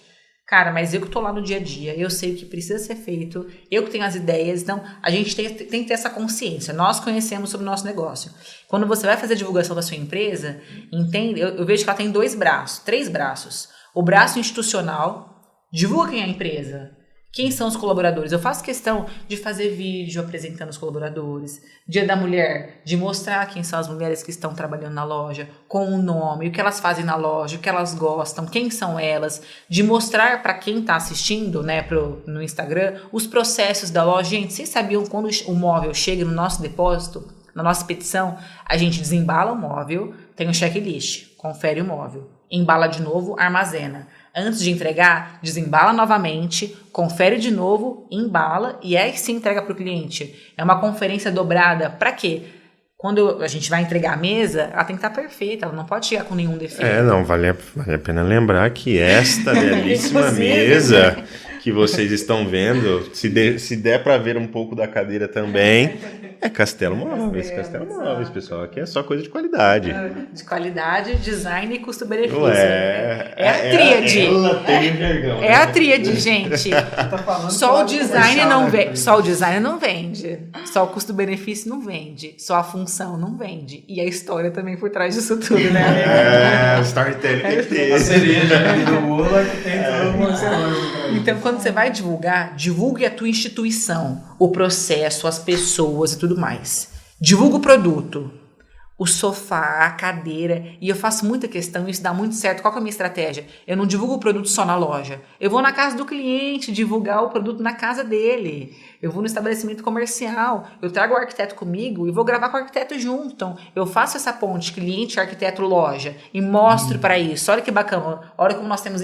Cara, mas eu que tô lá no dia a dia, eu sei o que precisa ser feito, eu que tenho as ideias, então a gente tem que ter essa consciência. Nós conhecemos sobre o nosso negócio. Quando você vai fazer a divulgação da sua empresa, entende? Eu vejo que ela tem 3 braços. O braço institucional, divulga quem é a empresa. Quem são os colaboradores? Eu faço questão de fazer vídeo apresentando os colaboradores. Dia da Mulher, de mostrar quem são as mulheres que estão trabalhando na loja, com o nome, o que elas fazem na loja, o que elas gostam, quem são elas. De mostrar para quem está assistindo, né, no Instagram, os processos da loja. Gente, vocês sabiam quando o móvel chega no nosso depósito, na nossa expedição, a gente desembala o móvel, tem um checklist, confere o móvel, embala de novo, armazena. Antes de entregar, desembala novamente, confere de novo, embala e aí sim entrega para o cliente. É uma conferência dobrada. Para quê? Quando a gente vai entregar a mesa, ela tem que estar perfeita, ela não pode chegar com nenhum defeito. Vale a pena lembrar que esta belíssima mesa que vocês estão vendo, se der para ver um pouco da cadeira também, é Castelo Móveis. Castelo Móveis, pessoal. Aqui é só coisa de qualidade. De qualidade, design e custo-benefício. É a tríade. É a tríade, gente. Só o design não vende. Só o design não vende. Só o custo-benefício não vende. Só a função não vende. E a história também por trás disso tudo, né? Storytelling tem que ter. A cereja do bolo que tem toda uma história. Então, quando você vai divulgar, divulgue a tua instituição, o processo, as pessoas e tudo mais. Divulga o produto, o sofá, a cadeira. E eu faço muita questão, isso dá muito certo. Qual que é a minha estratégia? Eu não divulgo o produto só na loja. Eu vou na casa do cliente divulgar o produto na casa dele. Eu vou no estabelecimento comercial. Eu trago o arquiteto comigo e vou gravar com o arquiteto junto. Então, eu faço essa ponte cliente, arquiteto, loja e mostro para isso. Olha que bacana. Olha como nós temos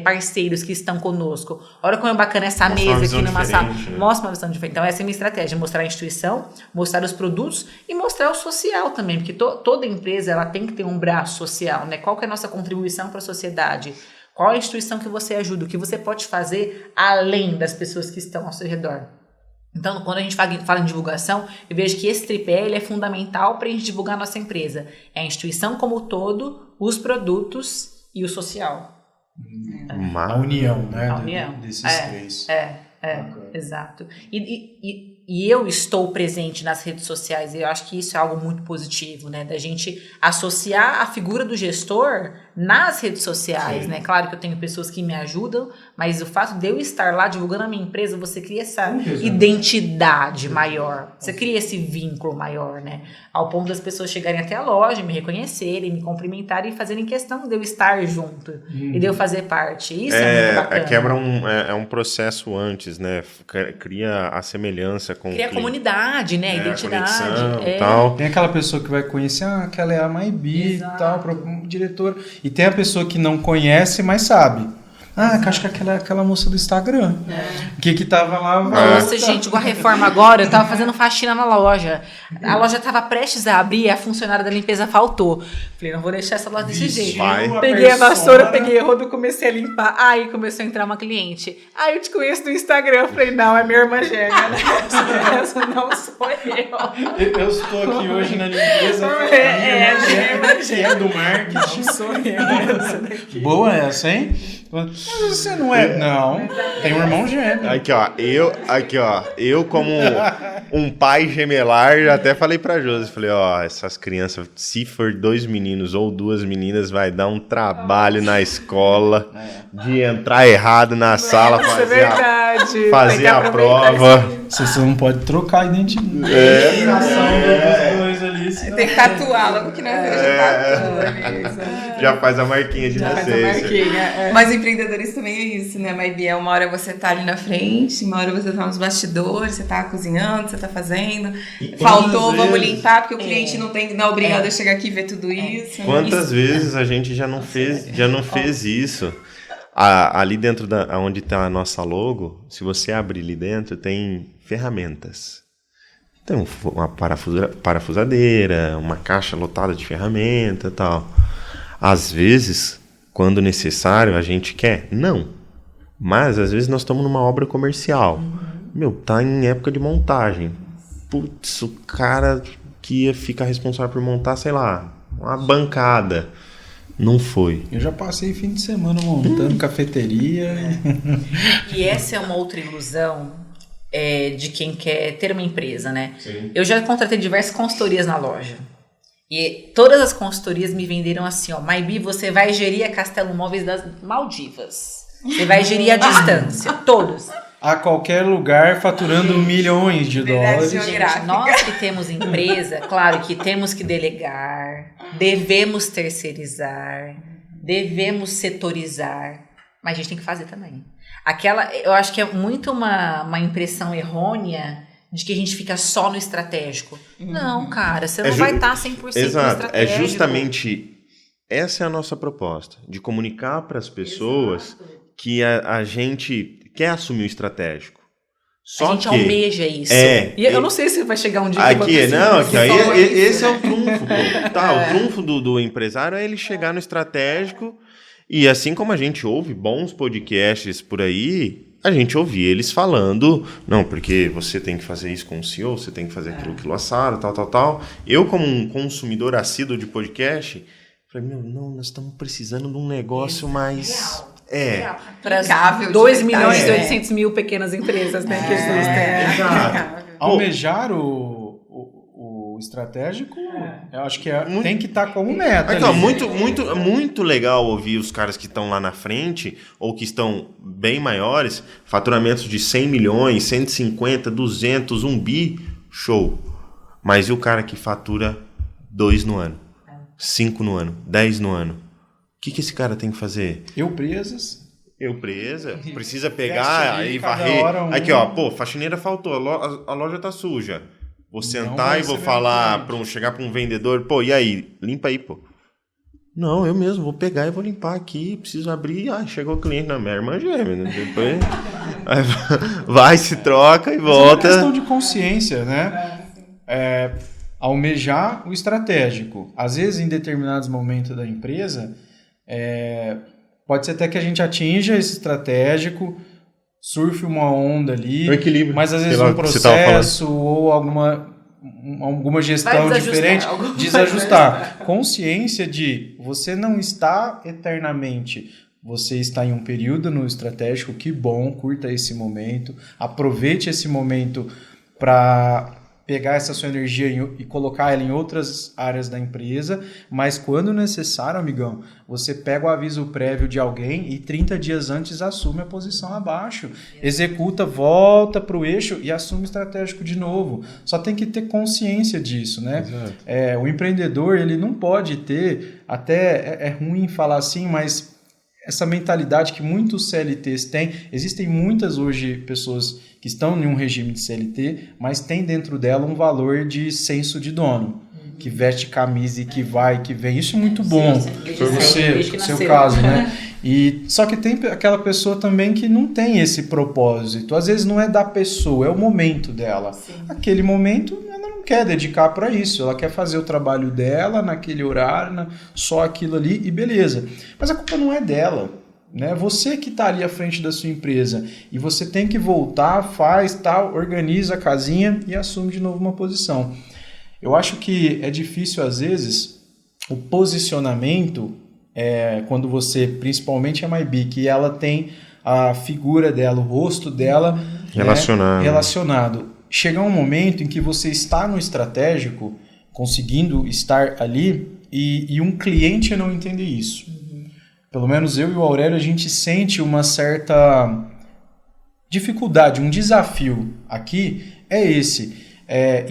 parceiros que estão conosco. Olha como é bacana essa mesa aqui numa sala. Né? Mostra uma visão diferente. Então, essa é a minha estratégia. Mostrar a instituição, mostrar os produtos e mostrar o social também. Porque toda empresa ela tem que ter um braço social, né? Qual que é a nossa contribuição para a sociedade? Qual a instituição que você ajuda? O que você pode fazer além das pessoas que estão ao seu redor? Então, quando a gente fala em divulgação, eu vejo que esse tripé ele é fundamental para a gente divulgar a nossa empresa. É a instituição como um todo, os produtos e o social. A união, né? A união. Desses três. Exato. E eu estou presente nas redes sociais e eu acho que isso é algo muito positivo, né? Da gente associar a figura do gestor nas redes sociais, sim, né? Claro que eu tenho pessoas que me ajudam, mas o fato de eu estar lá divulgando a minha empresa, você cria essa identidade maior, você cria esse vínculo maior, né? Ao ponto das pessoas chegarem até a loja, me reconhecerem, me cumprimentarem e fazerem questão de eu estar junto e de eu fazer parte. Isso é muito bacana. Quebra um processo antes, né? Cria a semelhança com Cria o cliente. comunidade, né? Identidade. Conexão, tal. Tem aquela pessoa que vai conhecer, aquela é a Maybi e tal, diretora. E tem a pessoa que não conhece, mas sabe. Acho que aquela moça do Instagram. Que tava lá. Nossa, gente, com a reforma agora, eu tava fazendo faxina na loja. A loja tava prestes a abrir e a funcionária da limpeza faltou. Falei, não vou deixar essa loja desse jeito. Peguei a vassoura, peguei a rodo, comecei a limpar. Aí começou a entrar uma cliente. Eu te conheço do Instagram. Falei, não, é minha irmã gêmea. Essa não sou eu. Eu estou aqui hoje na limpeza. É do marketing. Sou eu. Boa essa, hein? Mas você não é. Não, tem um irmão gêmeo. Aqui, ó. Eu, como um pai gemelar, já até falei pra Josi. Falei, essas crianças, se for 2 meninos ou 2 meninas, vai dar um trabalho na escola de entrar errado na sala, fazer a prova. Você não pode trocar a identidade. Dos dois ali. Tem que tatuar logo que nós já faz a marquinha de nascença. Mas empreendedores também é isso, né, Maybi? Uma hora você tá ali na frente, uma hora você tá nos bastidores, você tá cozinhando, você tá fazendo. Faltou, vamos limpar, porque o cliente não é obrigado a chegar aqui e ver tudo isso. Quantas vezes a gente já não fez isso? Ali dentro onde está a nossa logo, se você abrir ali dentro, tem ferramentas. Tem uma parafusadeira, uma caixa lotada de ferramenta e tal. Às vezes, quando necessário, a gente quer? Não. Mas, às vezes, nós estamos numa obra comercial. Tá em época de montagem. Putz, o cara que ia ficar responsável por montar, sei lá, uma bancada. Não foi. Eu já passei fim de semana montando cafeteria. E essa é uma outra ilusão de quem quer ter uma empresa, né? Sim. Eu já contratei diversas consultorias na loja. E todas as consultorias me venderam assim, Maybi, você vai gerir a Castelo Móveis das Maldivas. Você vai gerir a distância. Todos. A qualquer lugar, faturando milhões de dólares. Gente, nós que temos empresa, claro que temos que delegar, devemos terceirizar, devemos setorizar, mas a gente tem que fazer também. Eu acho que é muito uma impressão errônea de que a gente fica só no estratégico. Não, cara, você não vai estar 100% no estratégico. É justamente essa é a nossa proposta, de comunicar para as pessoas que a gente quer assumir o estratégico. A gente almeja isso. E eu não sei se vai chegar um dia esse é o trunfo. O trunfo do empresário é ele chegar no estratégico. E assim como a gente ouve bons podcasts por aí, a gente ouve eles falando, não, porque você tem que fazer isso com o CEO, você tem que fazer aquilo assado, tal. Eu, como um consumidor assíduo de podcast, falei, nós estamos precisando de um negócio mais... Para 2 milhões e 800 mil pequenas empresas, né? Que existem. Almejar o estratégico, eu acho que tem que estar como meta. Então, muito legal ouvir os caras que estão lá na frente, ou que estão bem maiores, faturamentos de 100 milhões, 150, 200, 1 bi, show. Mas e o cara que fatura 2 no ano, 5 no ano, 10 no ano? O que esse cara tem que fazer? Eu presa, precisa pegar e varrer. Aqui, faxineira faltou, a loja tá suja. Vou sentar e vou falar, chegar para um vendedor, e aí? Limpa aí, Não, eu mesmo vou pegar e vou limpar aqui, preciso abrir. Chegou o cliente na minha irmã gêmea, né? Depois vai, se troca e volta. É uma questão de consciência, né? Almejar o estratégico. Às vezes, em determinados momentos da empresa, pode ser até que a gente atinja esse estratégico, surfe uma onda ali, mas às vezes um processo ou alguma gestão diferente, desajustar. Consciência de você não está eternamente, você está em um período no estratégico, que bom, curta esse momento, aproveite esse momento para pegar essa sua energia e colocar ela em outras áreas da empresa, mas quando necessário, amigão, você pega o aviso prévio de alguém e 30 dias antes assume a posição abaixo, executa, volta para o eixo e assume o estratégico de novo. Só tem que ter consciência disso, né? O empreendedor, ele não pode ter, até é ruim falar assim, mas essa mentalidade que muitos CLTs têm. Existem muitas hoje pessoas que estão em um regime de CLT, mas tem dentro dela um valor de senso de dono, que veste camisa e que vai, que vem. Isso é muito bom. Foi você, seu caso, né? E só que tem aquela pessoa também que não tem esse propósito. Às vezes não é da pessoa, é o momento dela. Sim. Aquele momento ela não quer dedicar para isso. Ela quer fazer o trabalho dela naquele horário, só aquilo ali e beleza. Mas a culpa não é dela, né? Você que está ali à frente da sua empresa e você tem que voltar, faz, tal, organiza a casinha e assume de novo uma posição. Eu acho que é difícil às vezes o posicionamento. Quando você, principalmente a MyBee, que ela tem a figura dela, o rosto dela relacionado. Chega um momento em que você está no estratégico, conseguindo estar ali, e um cliente não entende isso. Pelo menos eu e o Aurélio, a gente sente uma certa dificuldade, um desafio aqui é esse.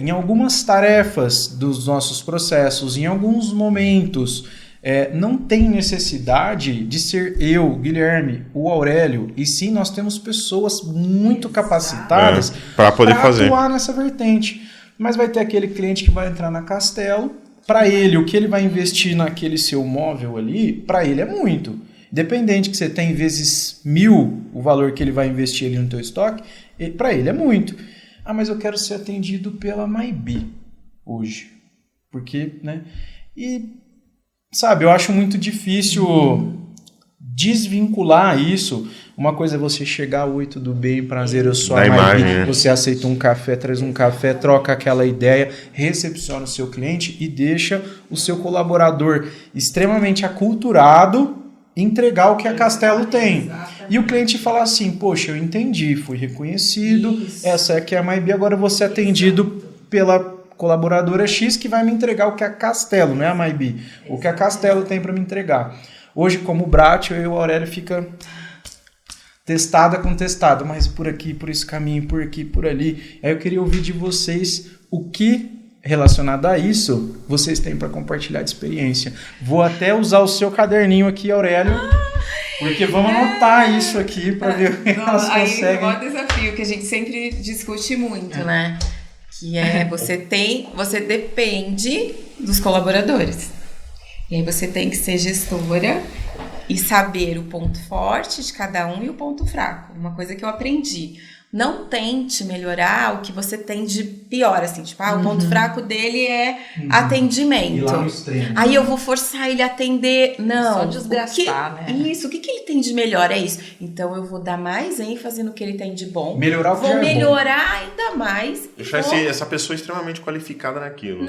Em algumas tarefas dos nossos processos, em alguns momentos... não tem necessidade de ser eu, Guilherme, o Aurélio, e sim nós temos pessoas muito capacitadas para poder fazer, atuar nessa vertente. Mas vai ter aquele cliente que vai entrar na Castelo, para ele, o que ele vai investir naquele seu móvel ali, para ele é muito. Independente que você tenha vezes 1000 o valor que ele vai investir ali no teu estoque, para ele é muito. Ah, mas eu quero ser atendido pela MyBee hoje. Porque, né? Sabe, eu acho muito difícil desvincular isso. Uma coisa é você chegar, oi, tudo bem, prazer, eu sou a MyBee. Você aceita um café, traz um café, troca aquela ideia, recepciona o seu cliente e deixa o seu colaborador extremamente aculturado entregar o que a Castelo tem. Exatamente. E o cliente fala assim, poxa, eu entendi, fui reconhecido, essa aqui é a MyBee, agora eu vou ser atendido pela colaboradora X que vai me entregar o que a Castelo, não é a MyBee, o que a Castelo tem para me entregar. Hoje, como Brat, eu e o Aurélio fica testada com testada, mas por aqui, por esse caminho, por aqui, por ali. Aí eu queria ouvir de vocês o que, relacionado a isso, vocês têm para compartilhar de experiência. Vou até usar o seu caderninho aqui, Aurélio, porque vamos anotar isso aqui para ver o que nós conseguem. Aí é um desafio que a gente sempre discute muito, né? Que você depende dos colaboradores. E aí você tem que ser gestora e saber o ponto forte de cada um e o ponto fraco. Uma coisa que eu aprendi. Não tente melhorar o que você tem de pior, assim, tipo, o ponto fraco dele é atendimento. E lá no extremo. Aí eu vou forçar ele a atender. Não. Só desgastar, né? Isso, o que ele tem de melhor? É isso. Então eu vou dar mais ênfase no que ele tem de bom. Melhorar o que vou melhorar ainda mais. Deixar essa pessoa extremamente qualificada naquilo.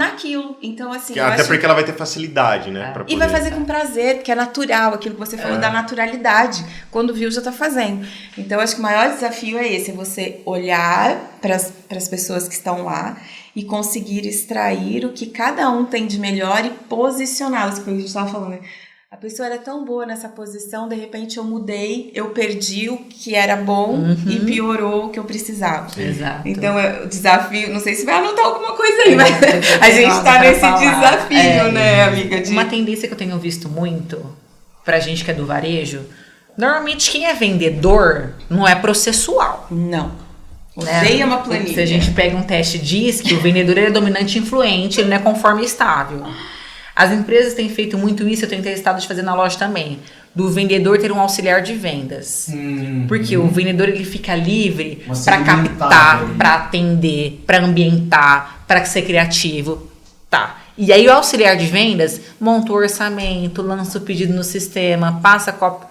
Então, assim. Até porque ela vai ter facilidade, né? Pra poder... E vai fazer com prazer, porque é natural, aquilo que você falou da naturalidade. Quando viu, já tá fazendo. Então, acho que o maior desafio é esse, você olhar para as pessoas que estão lá e conseguir extrair o que cada um tem de melhor e posicioná-los, porque a gente estava falando, né? A pessoa era tão boa nessa posição, de repente eu mudei, eu perdi o que era bom e piorou o que eu precisava. Exato. Então, o desafio, não sei se vai anotar alguma coisa aí, mas a gente está nesse desafio, né, amiga? Uma tendência que eu tenho visto muito, pra gente que é do varejo, normalmente quem é vendedor não é processual. Não. Odeia uma planilha. Se a gente pega um teste diz que o vendedor é dominante e influente, ele não é conforme estável. As empresas têm feito muito isso, eu tenho testado de fazer na loja também, do vendedor ter um auxiliar de vendas. Porque o vendedor ele fica livre para captar, para atender, para ambientar, para ser criativo. Tá. E aí o auxiliar de vendas monta o orçamento, lança o pedido no sistema, passa a cópia.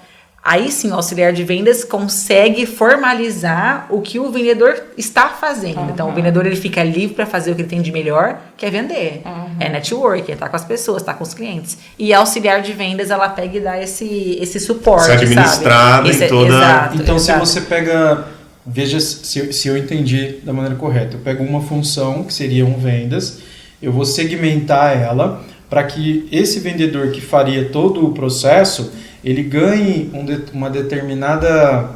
Aí sim, o auxiliar de vendas consegue formalizar o que o vendedor está fazendo. Então, o vendedor ele fica livre para fazer o que ele tem de melhor, que é vender. É network, é estar com as pessoas, estar com os clientes. E a auxiliar de vendas, ela pega e dá esse suporte, sabe? Administrada em toda... Exato, então, se você pega... Veja se eu entendi da maneira correta. Eu pego uma função, que seria um vendas, eu vou segmentar ela para que esse vendedor que faria todo o processo... ele ganhe uma determinada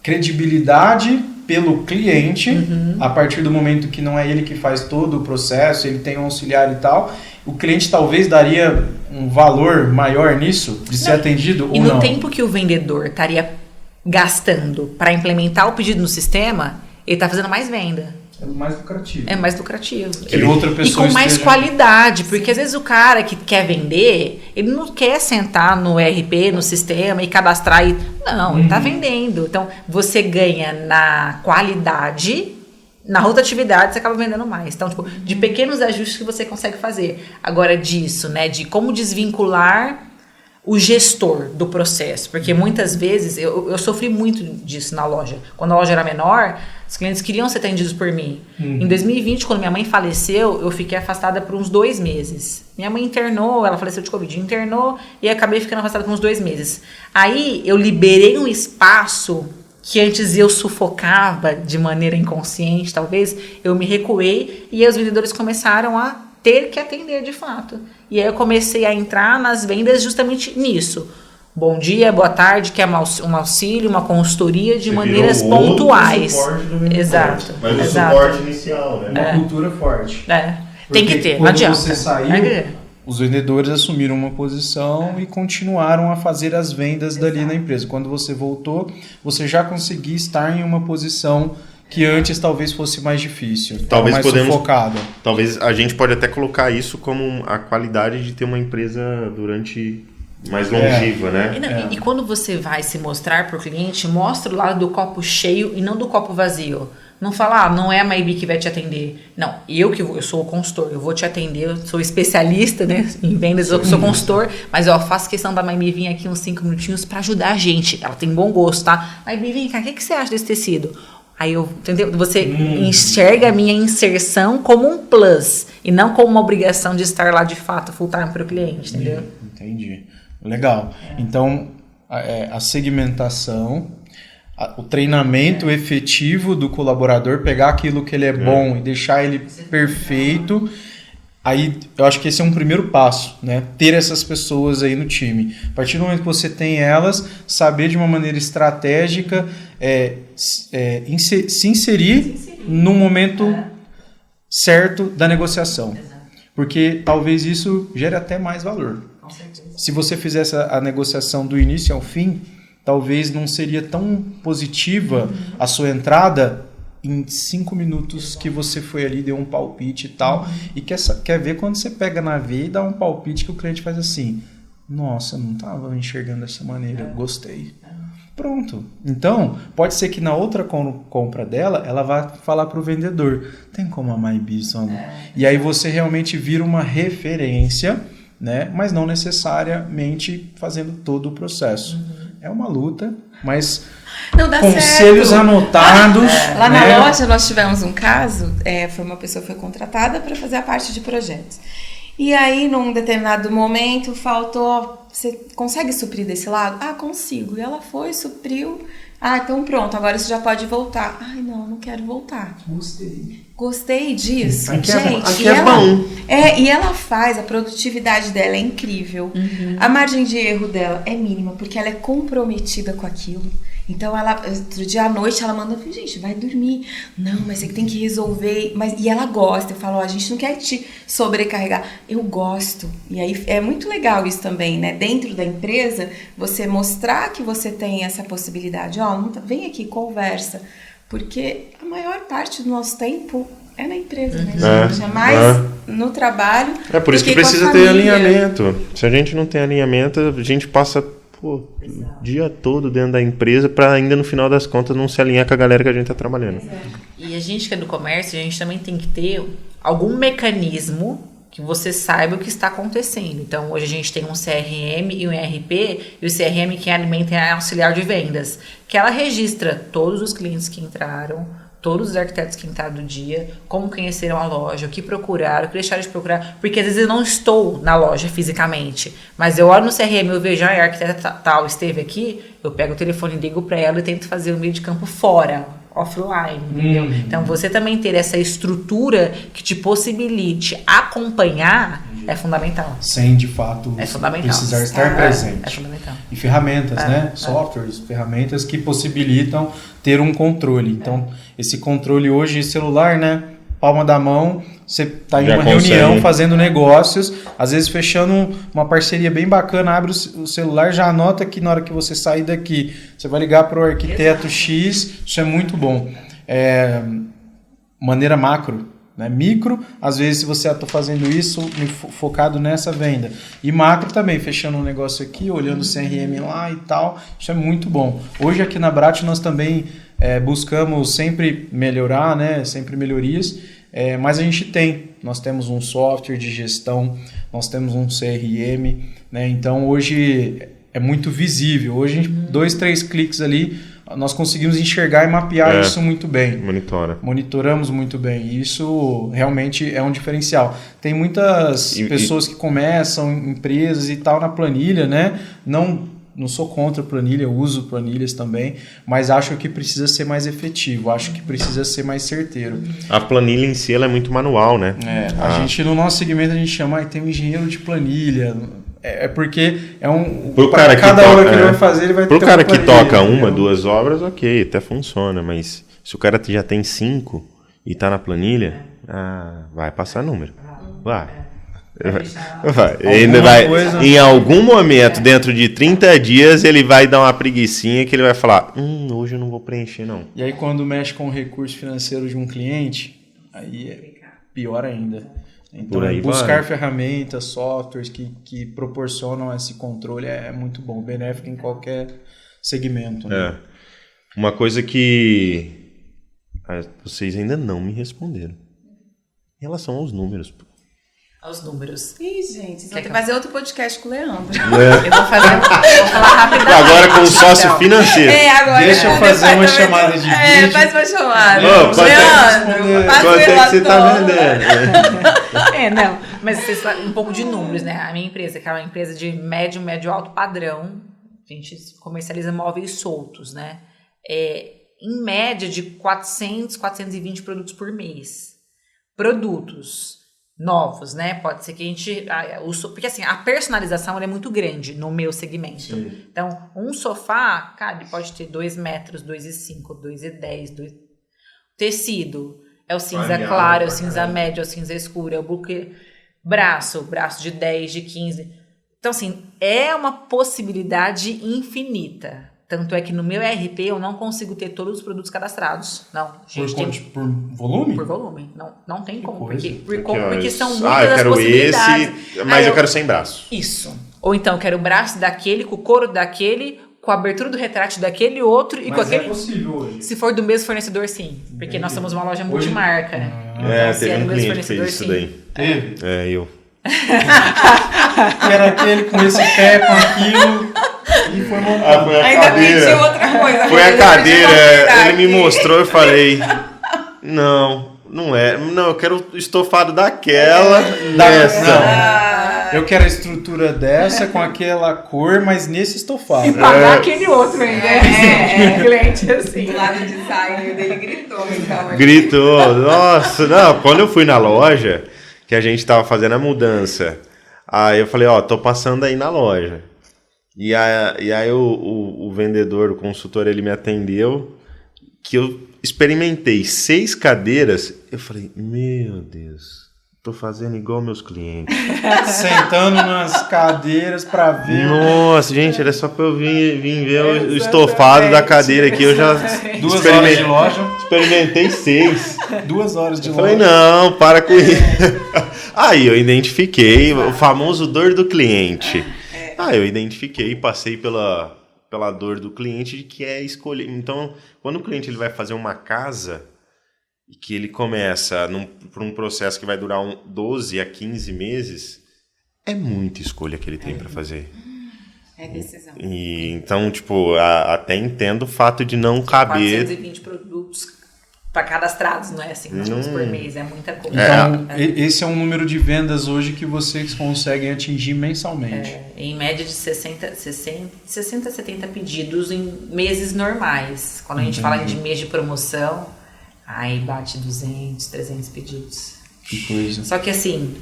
credibilidade pelo cliente, a partir do momento que não é ele que faz todo o processo, ele tem um auxiliar e tal, o cliente talvez daria um valor maior nisso, de ser atendido ou não. E no tempo que o vendedor estaria gastando para implementar o pedido no sistema, ele está fazendo mais venda. É mais lucrativo. É mais lucrativo. Que outra pessoa e com mais qualidade, porque às vezes o cara que quer vender, ele não quer sentar no ERP, no sistema e cadastrar. Não, ele está vendendo. Então, você ganha na qualidade, na rotatividade, você acaba vendendo mais. Então, tipo, de pequenos ajustes que você consegue fazer. Agora, disso, né, de como desvincular o gestor do processo, porque muitas vezes eu sofri muito disso na loja. Quando a loja era menor, os clientes queriam ser atendidos por mim. Em 2020, quando minha mãe faleceu, eu fiquei afastada por uns 2 meses. Minha mãe internou, ela faleceu de Covid, internou e acabei ficando afastada por uns 2 meses. Aí eu liberei um espaço que antes eu sufocava de maneira inconsciente, talvez, eu me recuei e aí os vendedores começaram a ter que atender de fato. E aí eu comecei a entrar nas vendas justamente nisso. Bom dia, boa tarde, que é um auxílio, uma consultoria de maneiras pontuais. Exato. Mas o suporte inicial, né? Uma cultura forte. Tem que ter, não adianta. Quando você saiu, os vendedores assumiram uma posição e continuaram a fazer as vendas dali na empresa. Quando você voltou, você já conseguia estar em uma posição que antes talvez fosse mais difícil, talvez mais sufocada. Talvez a gente pode até colocar isso como a qualidade de ter uma empresa durante mais longeva, né? E quando você vai se mostrar para o cliente, mostra o lado do copo cheio e não do copo vazio. Não fala, não é a Maybe que vai te atender. Não, eu sou o consultor, eu vou te atender, eu sou especialista, né, em vendas, eu sou consultor, mas eu faço questão da Maybe vir aqui uns 5 minutinhos para ajudar a gente. Ela tem bom gosto, tá? Maybe, vem cá, o que você acha desse tecido? Aí entendeu? Você enxerga a minha inserção como um plus e não como uma obrigação de estar lá de fato full time para o cliente, entendeu? Entendi. Legal. Então, a segmentação, o treinamento efetivo do colaborador, pegar aquilo que ele é bom e deixar ele perfeito. Aí, eu acho que esse é um primeiro passo, né? Ter essas pessoas aí no time. A partir do momento que você tem elas, saber de uma maneira estratégica se inserir no momento certo da negociação. Porque talvez isso gere até mais valor. Com certeza. Se você fizesse a negociação do início ao fim, talvez não seria tão positiva a sua entrada em 5 minutos que você foi ali, deu um palpite e tal, e quer ver quando você pega na veia e dá um palpite que o cliente faz assim, nossa, não estava enxergando dessa maneira, gostei. Pronto. Então, pode ser que na outra compra dela, ela vá falar para o vendedor, tem como a Maybe, e aí você realmente vira uma referência, né? Mas não necessariamente fazendo todo o processo. É uma luta, mas não dá conselhos certo. Anotados. Lá na loja nós tivemos um caso, foi uma pessoa que foi contratada para fazer a parte de projetos. E aí, num determinado momento, faltou, você consegue suprir desse lado? Ah, consigo. E ela foi, supriu. Ah, então pronto, agora você já pode voltar. Ai, não quero voltar. Gostei disso. Aqui gente, é bom. E ela faz, a produtividade dela é incrível. A margem de erro dela é mínima, porque ela é comprometida com aquilo. Então, outro dia à noite, ela manda, gente, vai dormir. Não, mas você tem que resolver. E ela gosta. Eu falo, a gente não quer te sobrecarregar. Eu gosto. E aí, é muito legal isso também, né? Dentro da empresa, você mostrar que você tem essa possibilidade. Vem aqui, conversa. Porque a maior parte do nosso tempo é na empresa, né, gente? É mais no trabalho. É por isso que precisa ter alinhamento. Se a gente não tem alinhamento, a gente passa o dia todo dentro da empresa para ainda no final das contas não se alinhar com a galera que a gente está trabalhando. E a gente que é do comércio, a gente também tem que ter algum mecanismo que você saiba o que está acontecendo. Então, hoje a gente tem um CRM e um ERP, e o CRM que alimenta é a auxiliar de vendas, que ela registra todos os clientes que entraram, todos os arquitetos que entraram do dia, como conheceram a loja, o que procuraram, o que deixaram de procurar, porque às vezes eu não estou na loja fisicamente, mas eu olho no CRM, eu vejo, a arquiteta tal esteve aqui, eu pego o telefone, ligo para ela e tento fazer o meio de campo fora. offline, entendeu? Então, você também ter essa estrutura que te possibilite acompanhar é fundamental. Sem, de fato, precisar estar presente. É fundamental. E ferramentas, né? Softwares, ferramentas que possibilitam ter um controle. Então, esse controle hoje, celular, né? Palma da mão, você está em uma reunião fazendo negócios, às vezes fechando uma parceria bem bacana, abre o celular, já anota que na hora que você sair daqui, você vai ligar para o arquiteto X, isso é muito bom. Maneira macro, né? Micro, às vezes se você está fazendo isso focado nessa venda. E macro também, fechando um negócio aqui, olhando o CRM lá e tal, isso é muito bom. Hoje aqui na Brat nós também buscamos sempre melhorar, né? Sempre melhorias, mas nós temos um software de gestão, nós temos um CRM, né? Então hoje é muito visível. Hoje, 2, 3 cliques ali, nós conseguimos enxergar e mapear isso muito bem. Monitoramos muito bem. E isso realmente é um diferencial. Tem muitas pessoas que começam, empresas e tal, na planilha, né? Não sou contra a planilha, eu uso planilhas também, mas acho que precisa ser mais efetivo, acho que precisa ser mais certeiro. A planilha em si ela é muito manual, né? A gente, no nosso segmento, a gente chama, tem um engenheiro de planilha. Porque cada obra que ele vai fazer, ele vai ter uma planilha. Pro cara que toca 1, 2 obras, ok, até funciona, mas se o cara já tem 5 e tá na planilha, vai passar número. Vai. Em algum momento, dentro de 30 dias, ele vai dar uma preguicinha que ele vai falar, hoje eu não vou preencher, não. E aí, quando mexe com o recurso financeiro de um cliente, aí é pior ainda. Então, buscar ferramentas, softwares que proporcionam esse controle é muito bom, benéfico em qualquer segmento. Né? Uma coisa que vocês ainda não me responderam. Em relação aos números. Aos números. Ih, gente, vocês vão ter que fazer outro podcast com o Leandro. Eu vou falar rapidamente. Agora com o sócio financeiro. Deixa eu fazer uma chamada de vídeo. Faz uma chamada. Leandro, quanto é que você tá vendendo? Não, mas vocês falam um pouco de números, né? A minha empresa, que é uma empresa de médio alto padrão, a gente comercializa móveis soltos, né? Em média de 400, 420 produtos por mês. Produtos novos, né? Pode ser que a gente... Porque assim, a personalização ela é muito grande no meu segmento. Sim. Então, um sofá, cara, ele pode ter 2 metros, 2,5, 2,10, tecido. É o cinza claro, é o cinza médio, é o cinza escuro, é o buquê. Braço de 10, de 15. Então, assim, é uma possibilidade infinita. Tanto é que no meu ERP eu não consigo ter todos os produtos cadastrados. Não. Por volume? Por volume. Não tem como. Porque são eu muitas quero possibilidades. Mas eu quero sem braço. Isso. Ou então eu quero o braço daquele, com o couro daquele, com a abertura do retrátil daquele outro e com aquele. É possível hoje. Se for do mesmo fornecedor, sim. Porque nós somos uma loja multimarca. Então, teve um cliente que fez isso daí. Teve? Eu. E era aquele com esse pé, com aquilo. E foi montado. Foi a Ainda cadeira. tinha outra coisa. Foi a cadeira. Ele me mostrou e falei, não é. Não, eu quero o estofado daquela, dessa. Eu quero a estrutura dessa, com aquela cor, mas nesse estofado. E pagar aquele outro ainda. Cliente assim. O lado de design dele gritou. Então, Gritou. Nossa, não. Quando eu fui na loja, que a gente tava fazendo a mudança, aí eu falei, tô passando aí na loja. E aí o vendedor, o consultor, ele me atendeu, que eu experimentei 6 cadeiras, eu falei, meu Deus, tô fazendo igual meus clientes. Sentando nas cadeiras pra ver. Nossa, gente, era só pra eu vir ver o estofado da cadeira aqui, eu já 2 horas de loja. Experimentei 6. 2 horas de loja. Falei, não, para com isso. Aí eu identifiquei o famoso dor do cliente. Eu identifiquei e passei pela dor do cliente de que é escolher. Então, quando o cliente ele vai fazer uma casa e que ele começa por um processo que vai durar 12 a 15 meses, é muita escolha que ele tem para fazer. É decisão. Então, até entendo o fato de não caber... 420 produtos para cadastrados, não é 50 quilos por mês, é muita coisa. Então, esse é um número de vendas hoje que vocês conseguem atingir mensalmente. Em média de 60 a 70 pedidos em meses normais. Quando a gente fala de mês de promoção, aí bate 200, 300 pedidos. Que coisa. Só que assim...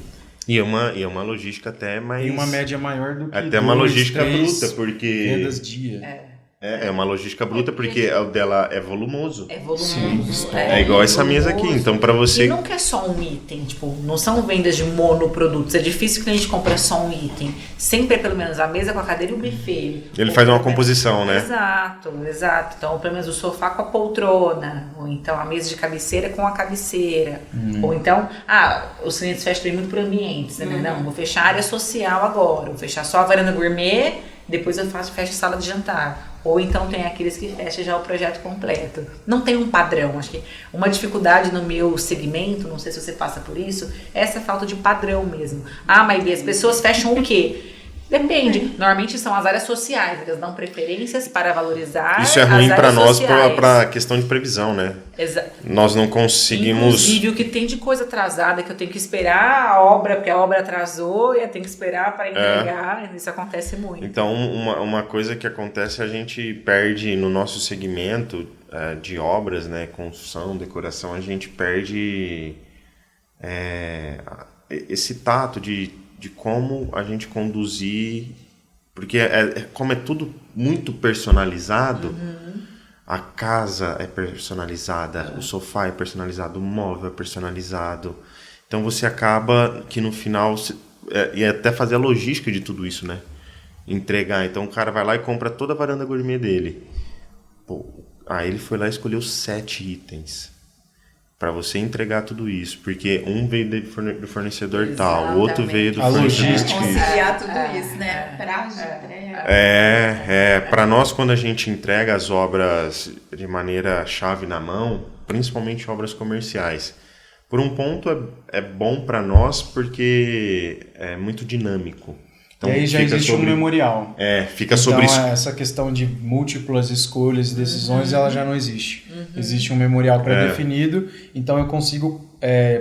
E é uma logística até mais... Tem uma média maior do que até uma logística 3 bruta, porque... vendas dia. É uma logística bruta, porque o dela é volumoso. É volumoso. Sim, É igual essa mesa aqui, então para você... E nunca é só um item, tipo, não são vendas de monoprodutos. É difícil que a gente compre só um item. Sempre é pelo menos a mesa com a cadeira e o buffet. Ele faz uma composição, né? Exato. Então, pelo menos o sofá com a poltrona, ou então a mesa de cabeceira com a cabeceira. Ou então, os clientes fecham muito por ambientes, né? Não, vou fechar a área social agora, vou fechar só a varanda gourmet, depois eu fecho a sala de jantar. Ou então tem aqueles que fecham já o projeto completo. Não tem um padrão. Acho que uma dificuldade no meu segmento, não sei se você passa por isso, é essa falta de padrão mesmo. Mas as pessoas fecham o quê? Depende. Normalmente são as áreas sociais. Elas dão preferências para valorizar. Isso é ruim para nós, para a questão de previsão, né? Exato. Nós não conseguimos... Inclusive, o que tem de coisa atrasada, que eu tenho que esperar a obra, porque a obra atrasou, e eu tenho que esperar para entregar. Isso acontece muito. Então, uma coisa que acontece, a gente perde no nosso segmento de obras, né? Construção, decoração, a gente perde esse tato de como a gente conduzir, porque como é tudo muito personalizado, a casa é personalizada, o sofá é personalizado, o móvel é personalizado, então você acaba que no final, e até fazer a logística de tudo isso, né? Entregar, então o cara vai lá e compra toda a varanda gourmet dele. Aí ele foi lá e escolheu 7 itens. Para você entregar tudo isso, porque um veio do fornecedor tal, o outro veio do fornecedor conciliar tudo isso, né? Para nós, quando a gente entrega as obras de maneira chave na mão, principalmente obras comerciais, por um ponto é bom para nós porque é muito dinâmico. Então, e aí já existe um memorial. Fica sobre isso. Então essa questão de múltiplas escolhas e decisões, ela já não existe. Existe um memorial pré-definido, então eu consigo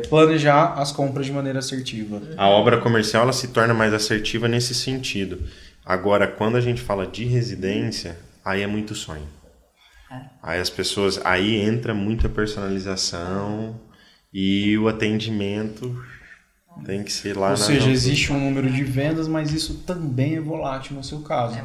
planejar as compras de maneira assertiva. A obra comercial ela se torna mais assertiva nesse sentido. Agora, quando a gente fala de residência, aí é muito sonho. Aí as pessoas... Aí entra muita personalização e o atendimento... Tem que ser lá. Ou seja, existe um número de vendas, mas isso também é volátil no seu caso.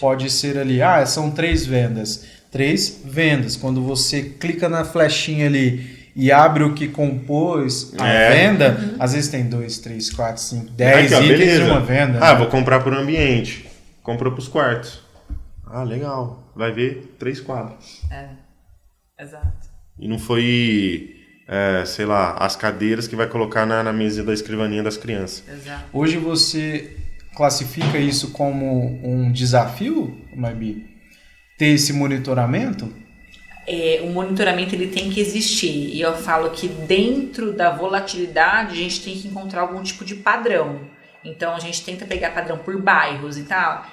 Pode ser ali, são 3 vendas. 3 vendas. Quando você clica na flechinha ali e abre o que compôs a venda, às vezes tem 2, 3, 4, 5, 10 itens de uma venda. Vou comprar por ambiente. Comprou para os quartos. Legal. Vai ver 3 quadros. Exato. E não foi... sei lá, as cadeiras que vai colocar na mesa da escrivaninha das crianças. Exato. Hoje você classifica isso como um desafio, Mabi? Ter esse monitoramento? O monitoramento ele tem que existir. E eu falo que dentro da volatilidade a gente tem que encontrar algum tipo de padrão. Então a gente tenta pegar padrão por bairros e tal.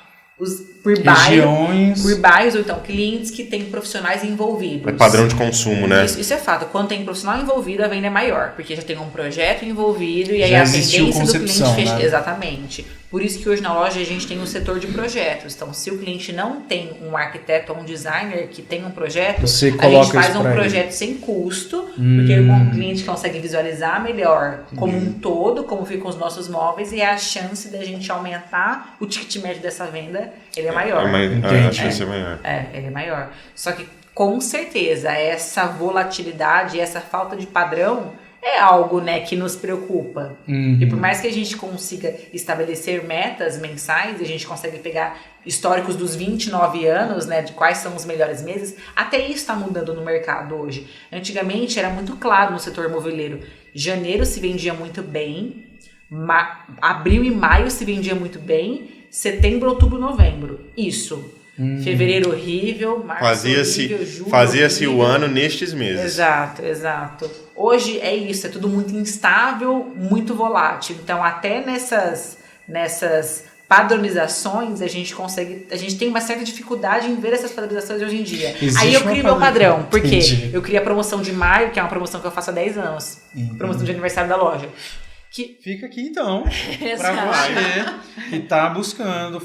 Por bairros, ou então clientes que têm profissionais envolvidos. É padrão de consumo, né? Isso é fato. Quando tem profissional envolvido, a venda é maior, porque já tem um projeto envolvido e aí já a tendência do cliente fecha. Né? Exatamente. Por isso que hoje na loja a gente tem um setor de projetos. Então, se o cliente não tem um arquiteto ou um designer que tem um projeto, a gente faz um projeto sem custo, porque o cliente consegue visualizar melhor como um todo, como ficam os nossos móveis, e a chance da gente aumentar o ticket médio dessa venda, ele é maior. A chance é maior. Ele é maior. Só que, com certeza, essa volatilidade, essa falta de padrão é algo, né, que nos preocupa. E por mais que a gente consiga estabelecer metas mensais, a gente consegue pegar históricos dos 29 anos, né, de quais são os melhores meses, até isso está mudando no mercado hoje. Antigamente era muito claro no setor imobiliário. Janeiro se vendia muito bem, abril e maio se vendia muito bem, setembro, outubro, novembro. Isso. Fevereiro horrível, março horrível, julho fazia-se o ano nestes meses. Exato. Hoje é isso, é tudo muito instável, muito volátil. Então, até nessas padronizações, a gente tem uma certa dificuldade em ver essas padronizações hoje em dia. Existe aí eu crio meu padrão, porque Entendi. eu crio a promoção de maio, que é uma promoção que eu faço há 10 anos, promoção de aniversário da loja. Fica aqui então, para Exato. você que está buscando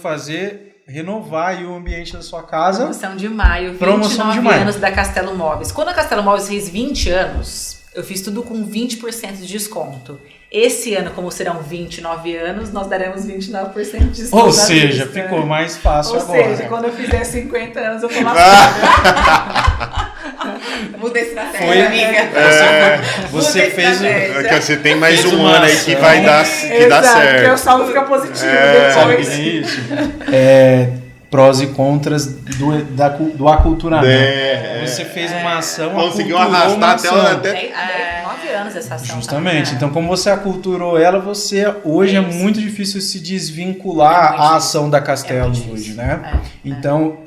renovar aí o ambiente da sua casa. Promoção de maio, 29 anos da Castelo Móveis. Quando a Castelo Móveis fez 20 anos, eu fiz tudo com 20% de desconto. Esse ano, como serão 29 anos, nós daremos 29% de desconto. Ou seja, ficou mais fácil agora. Ou seja, quando eu fizer 50 anos, eu tô lascada. Muda a estratégia, amiga. Você fez Você tem mais fez um uma ano aí que ação. vai dar, que dá Exato, porque o certo. saldo fica positivo Sabe o que depois. é isso? Prós e contras do aculturamento. Você fez uma ação, Conseguiu aculturou arrastar uma até ação. 9 anos essa ação. Justamente. Também, Então, como você aculturou ela, hoje é muito difícil se desvincular a ação da Castelo hoje, né? Então,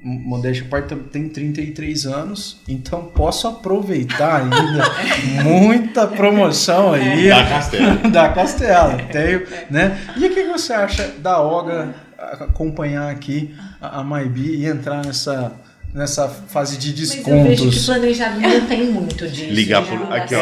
modéstia à parte, tenho 33 anos, então posso aproveitar ainda muita promoção aí da Castelo. Tenho, né? E o que você acha da Olga acompanhar aqui a Maybe e entrar nessa fase de descontos? Mas eu vejo que planejamento tem muito disso. Aqui,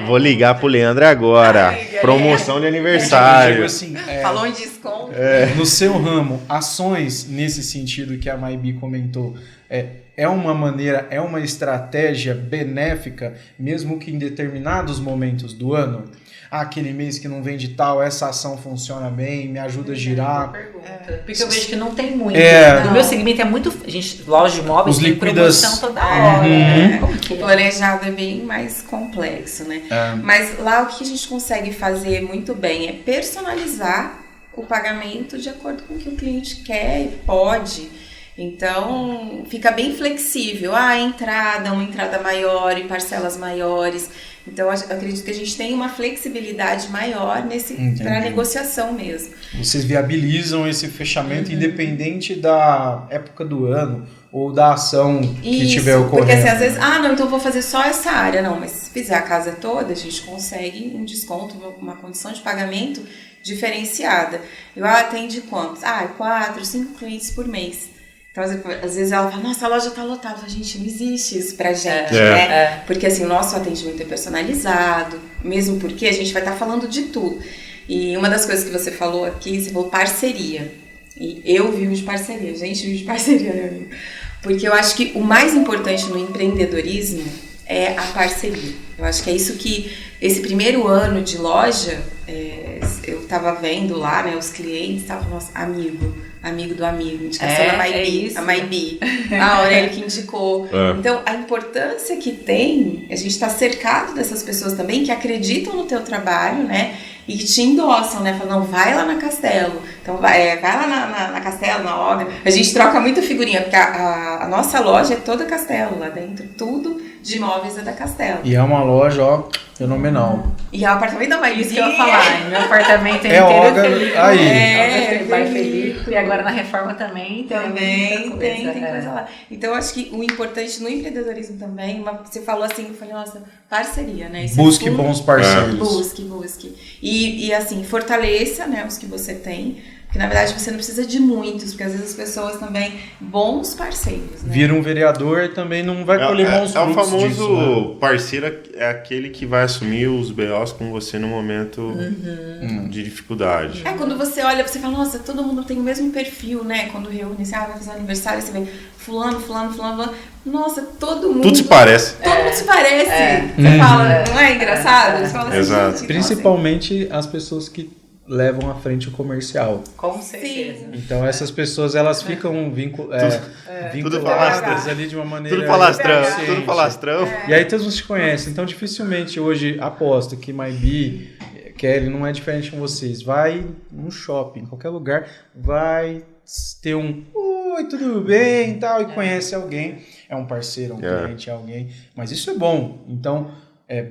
vou ligar pro Leandro agora. Promoção de aniversário. Assim, Falou em desconto. No seu ramo, ações nesse sentido que a Maybe comentou, é uma maneira, é uma estratégia benéfica, mesmo que em determinados momentos do ano? Aquele mês que não vende tal, essa ação funciona bem, me ajuda a girar. Porque eu vejo que não tem muito. Não. O meu segmento é muito... Loja de imóveis Os tem liquidas- promoção toda hora. Né? O planejado é bem mais complexo, né? Mas lá o que a gente consegue fazer muito bem é personalizar o pagamento de acordo com o que o cliente quer e pode. Então, fica bem flexível. Uma entrada maior e parcelas maiores. Então, eu acredito que a gente tem uma flexibilidade maior para negociação mesmo. Vocês viabilizam esse fechamento independente da época do ano ou da ação que tiver ocorrendo. Porque assim, às vezes, então eu vou fazer só essa área. Não, mas se fizer a casa toda, a gente consegue um desconto, uma condição de pagamento diferenciada. Eu atendo quantos? 4, 5 clientes por mês. Então, às vezes ela fala, nossa, a loja tá lotada. Eu falo, gente, não existe isso pra gente, né? Porque assim, o nosso atendimento é personalizado, mesmo porque a gente vai estar falando de tudo. E uma das coisas que você falou aqui, você falou parceria. E eu vivo de parceria, gente vive de parceria, meu amigo. Porque eu acho que o mais importante no empreendedorismo é a parceria. Eu acho que é isso que, esse primeiro ano de loja, eu tava vendo lá, né, os clientes, estavam, nossa, amigo do amigo, indicação da Maybe, a Maybe, a Aurélia que indicou. Então, a importância que tem, a gente tá cercado dessas pessoas também que acreditam no teu trabalho, né, e que te endossam, né, falam, não, vai lá na Castelo, então vai lá na Castelo, na Olga. A gente troca muita figurinha, porque a nossa loja é toda Castelo, lá dentro, tudo de imóveis é da Castelo. E é uma loja, fenomenal. E é o apartamento da Maybe. Isso que eu ia falar, meu apartamento é Olga, Felipe. aí. Vai Felipe. E agora na reforma também. Tem coisa lá. Então, eu acho que o importante no empreendedorismo também, você falou assim, eu falei, nossa, parceria, né? Isso Busque bons parceiros. Busque. E assim, fortaleça, né, os que você tem. Porque, na verdade, você não precisa de muitos, porque às vezes as pessoas também, bons parceiros, né? Vira um vereador e também não vai colher bons frutos É o famoso disso, né? parceiro, é aquele que vai assumir os BOs com você no momento de dificuldade. Quando você olha, você fala, nossa, todo mundo tem o mesmo perfil, né? Quando reúne, vai fazer um aniversário, você vê fulano. Nossa, todo mundo... Tudo se parece. Todo mundo se parece. Você fala, não é engraçado? Você fala assim, Exato. gente, Principalmente as pessoas que levam à frente o comercial. Com certeza. Então essas pessoas, elas ficam vinculadas ali de uma maneira... Tudo falastrão. E aí todos se conhecem. Então dificilmente hoje, aposto que Maybe, Kelly, não é diferente com vocês. Vai num shopping, em qualquer lugar, vai ter um oi, tudo bem e tal, e conhece alguém. É um parceiro, um cliente, é alguém. Mas isso é bom. Então,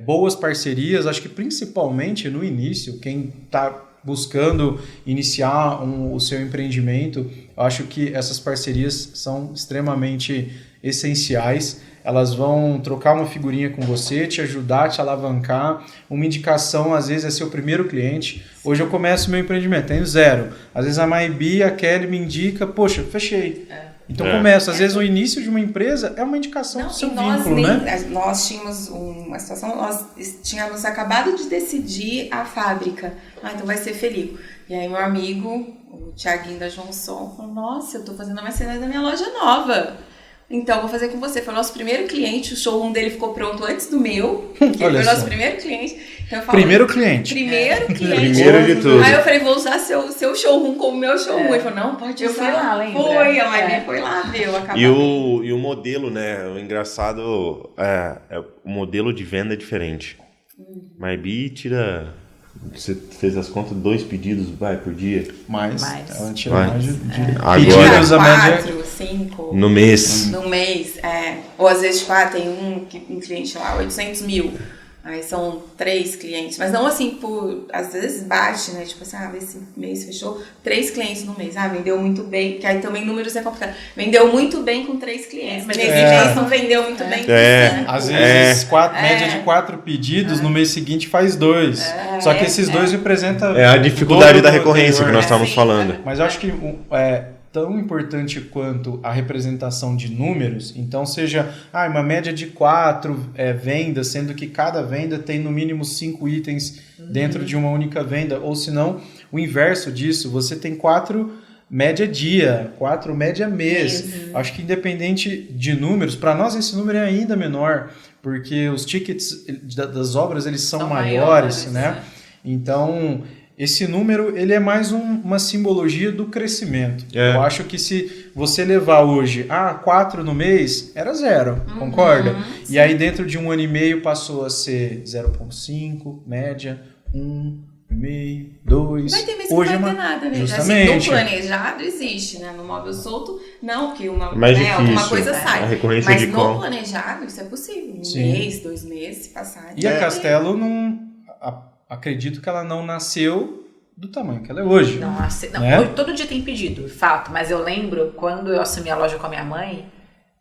boas parcerias, acho que principalmente no início, quem está buscando iniciar o seu empreendimento, eu acho que essas parcerias são extremamente essenciais. elas vão trocar uma figurinha com você, te ajudar, te alavancar. Uma indicação, às vezes, é seu primeiro cliente. Hoje eu começo meu empreendimento, tenho 0. Às vezes a Maybi, a Kelly me indica, poxa, fechei. Então começa. Às vezes o início de uma empresa é uma indicação do seu vínculo, né? Nós tínhamos uma situação, nós tínhamos acabado de decidir a fábrica. Então vai ser Felico. E aí meu amigo, o Thiaguinho da João Som, falou, nossa, eu tô fazendo a marcenaria da minha loja nova. Então, vou fazer com você. Foi o nosso primeiro cliente, o showroom dele ficou pronto antes do meu. Ele foi o nosso primeiro cliente. Então, eu falei, primeiro cliente. Primeiro de tudo. Aí eu falei, vou usar seu showroom como meu showroom. Ele falou, não, pode usar. Eu fui lá, lembra? Foi, a Maria foi lá, viu? E o modelo, né? O engraçado, o modelo de venda é diferente. Maybi tira... Você fez as contas, 2 pedidos por dia? Mais. Ela tira mais de pedidos, a média. 4, 5. No mês. No mês, Ou às vezes, tem um cliente lá, 800 mil. Aí são 3 clientes. Mas não assim, às vezes bate, né? Tipo assim, esse mês fechou 3 clientes no mês. Vendeu muito bem. Porque aí também números é complicado. Vendeu muito bem com 3 clientes. Mas nesse mês não vendeu muito bem com 5. Às vezes, média de 4 pedidos, no mês seguinte faz 2. Só que esses 2 representam... É a dificuldade da recorrência que nós estávamos falando. Mas eu acho que tão importante quanto a representação de números, então seja uma média de 4 vendas, sendo que cada venda tem no mínimo 5 itens dentro de uma única venda, ou se não, o inverso disso, você tem 4 média dia, 4 média mês. Acho que independente de números, para nós esse número é ainda menor, porque os tickets das obras eles são maiores, né? Então... Esse número, ele é mais uma simbologia do crescimento. Eu acho que se você levar hoje 4 no mês, era 0, concorda? Sim. E aí dentro de 1 ano e meio passou a ser 0,5, média, 1,5, 2. Vai ter mês hoje que não vai ter nada, né? Justamente. Assim, no planejado existe, né? No móvel solto, não, que alguma coisa sai. A recorrência mas de no planejado, isso é possível. Mês, 2 meses, se passarem. E a Castelo não... Acredito que ela não nasceu do tamanho que ela é hoje. Não, né? Todo dia tem pedido, fato. Mas eu lembro, quando eu assumi a loja com a minha mãe,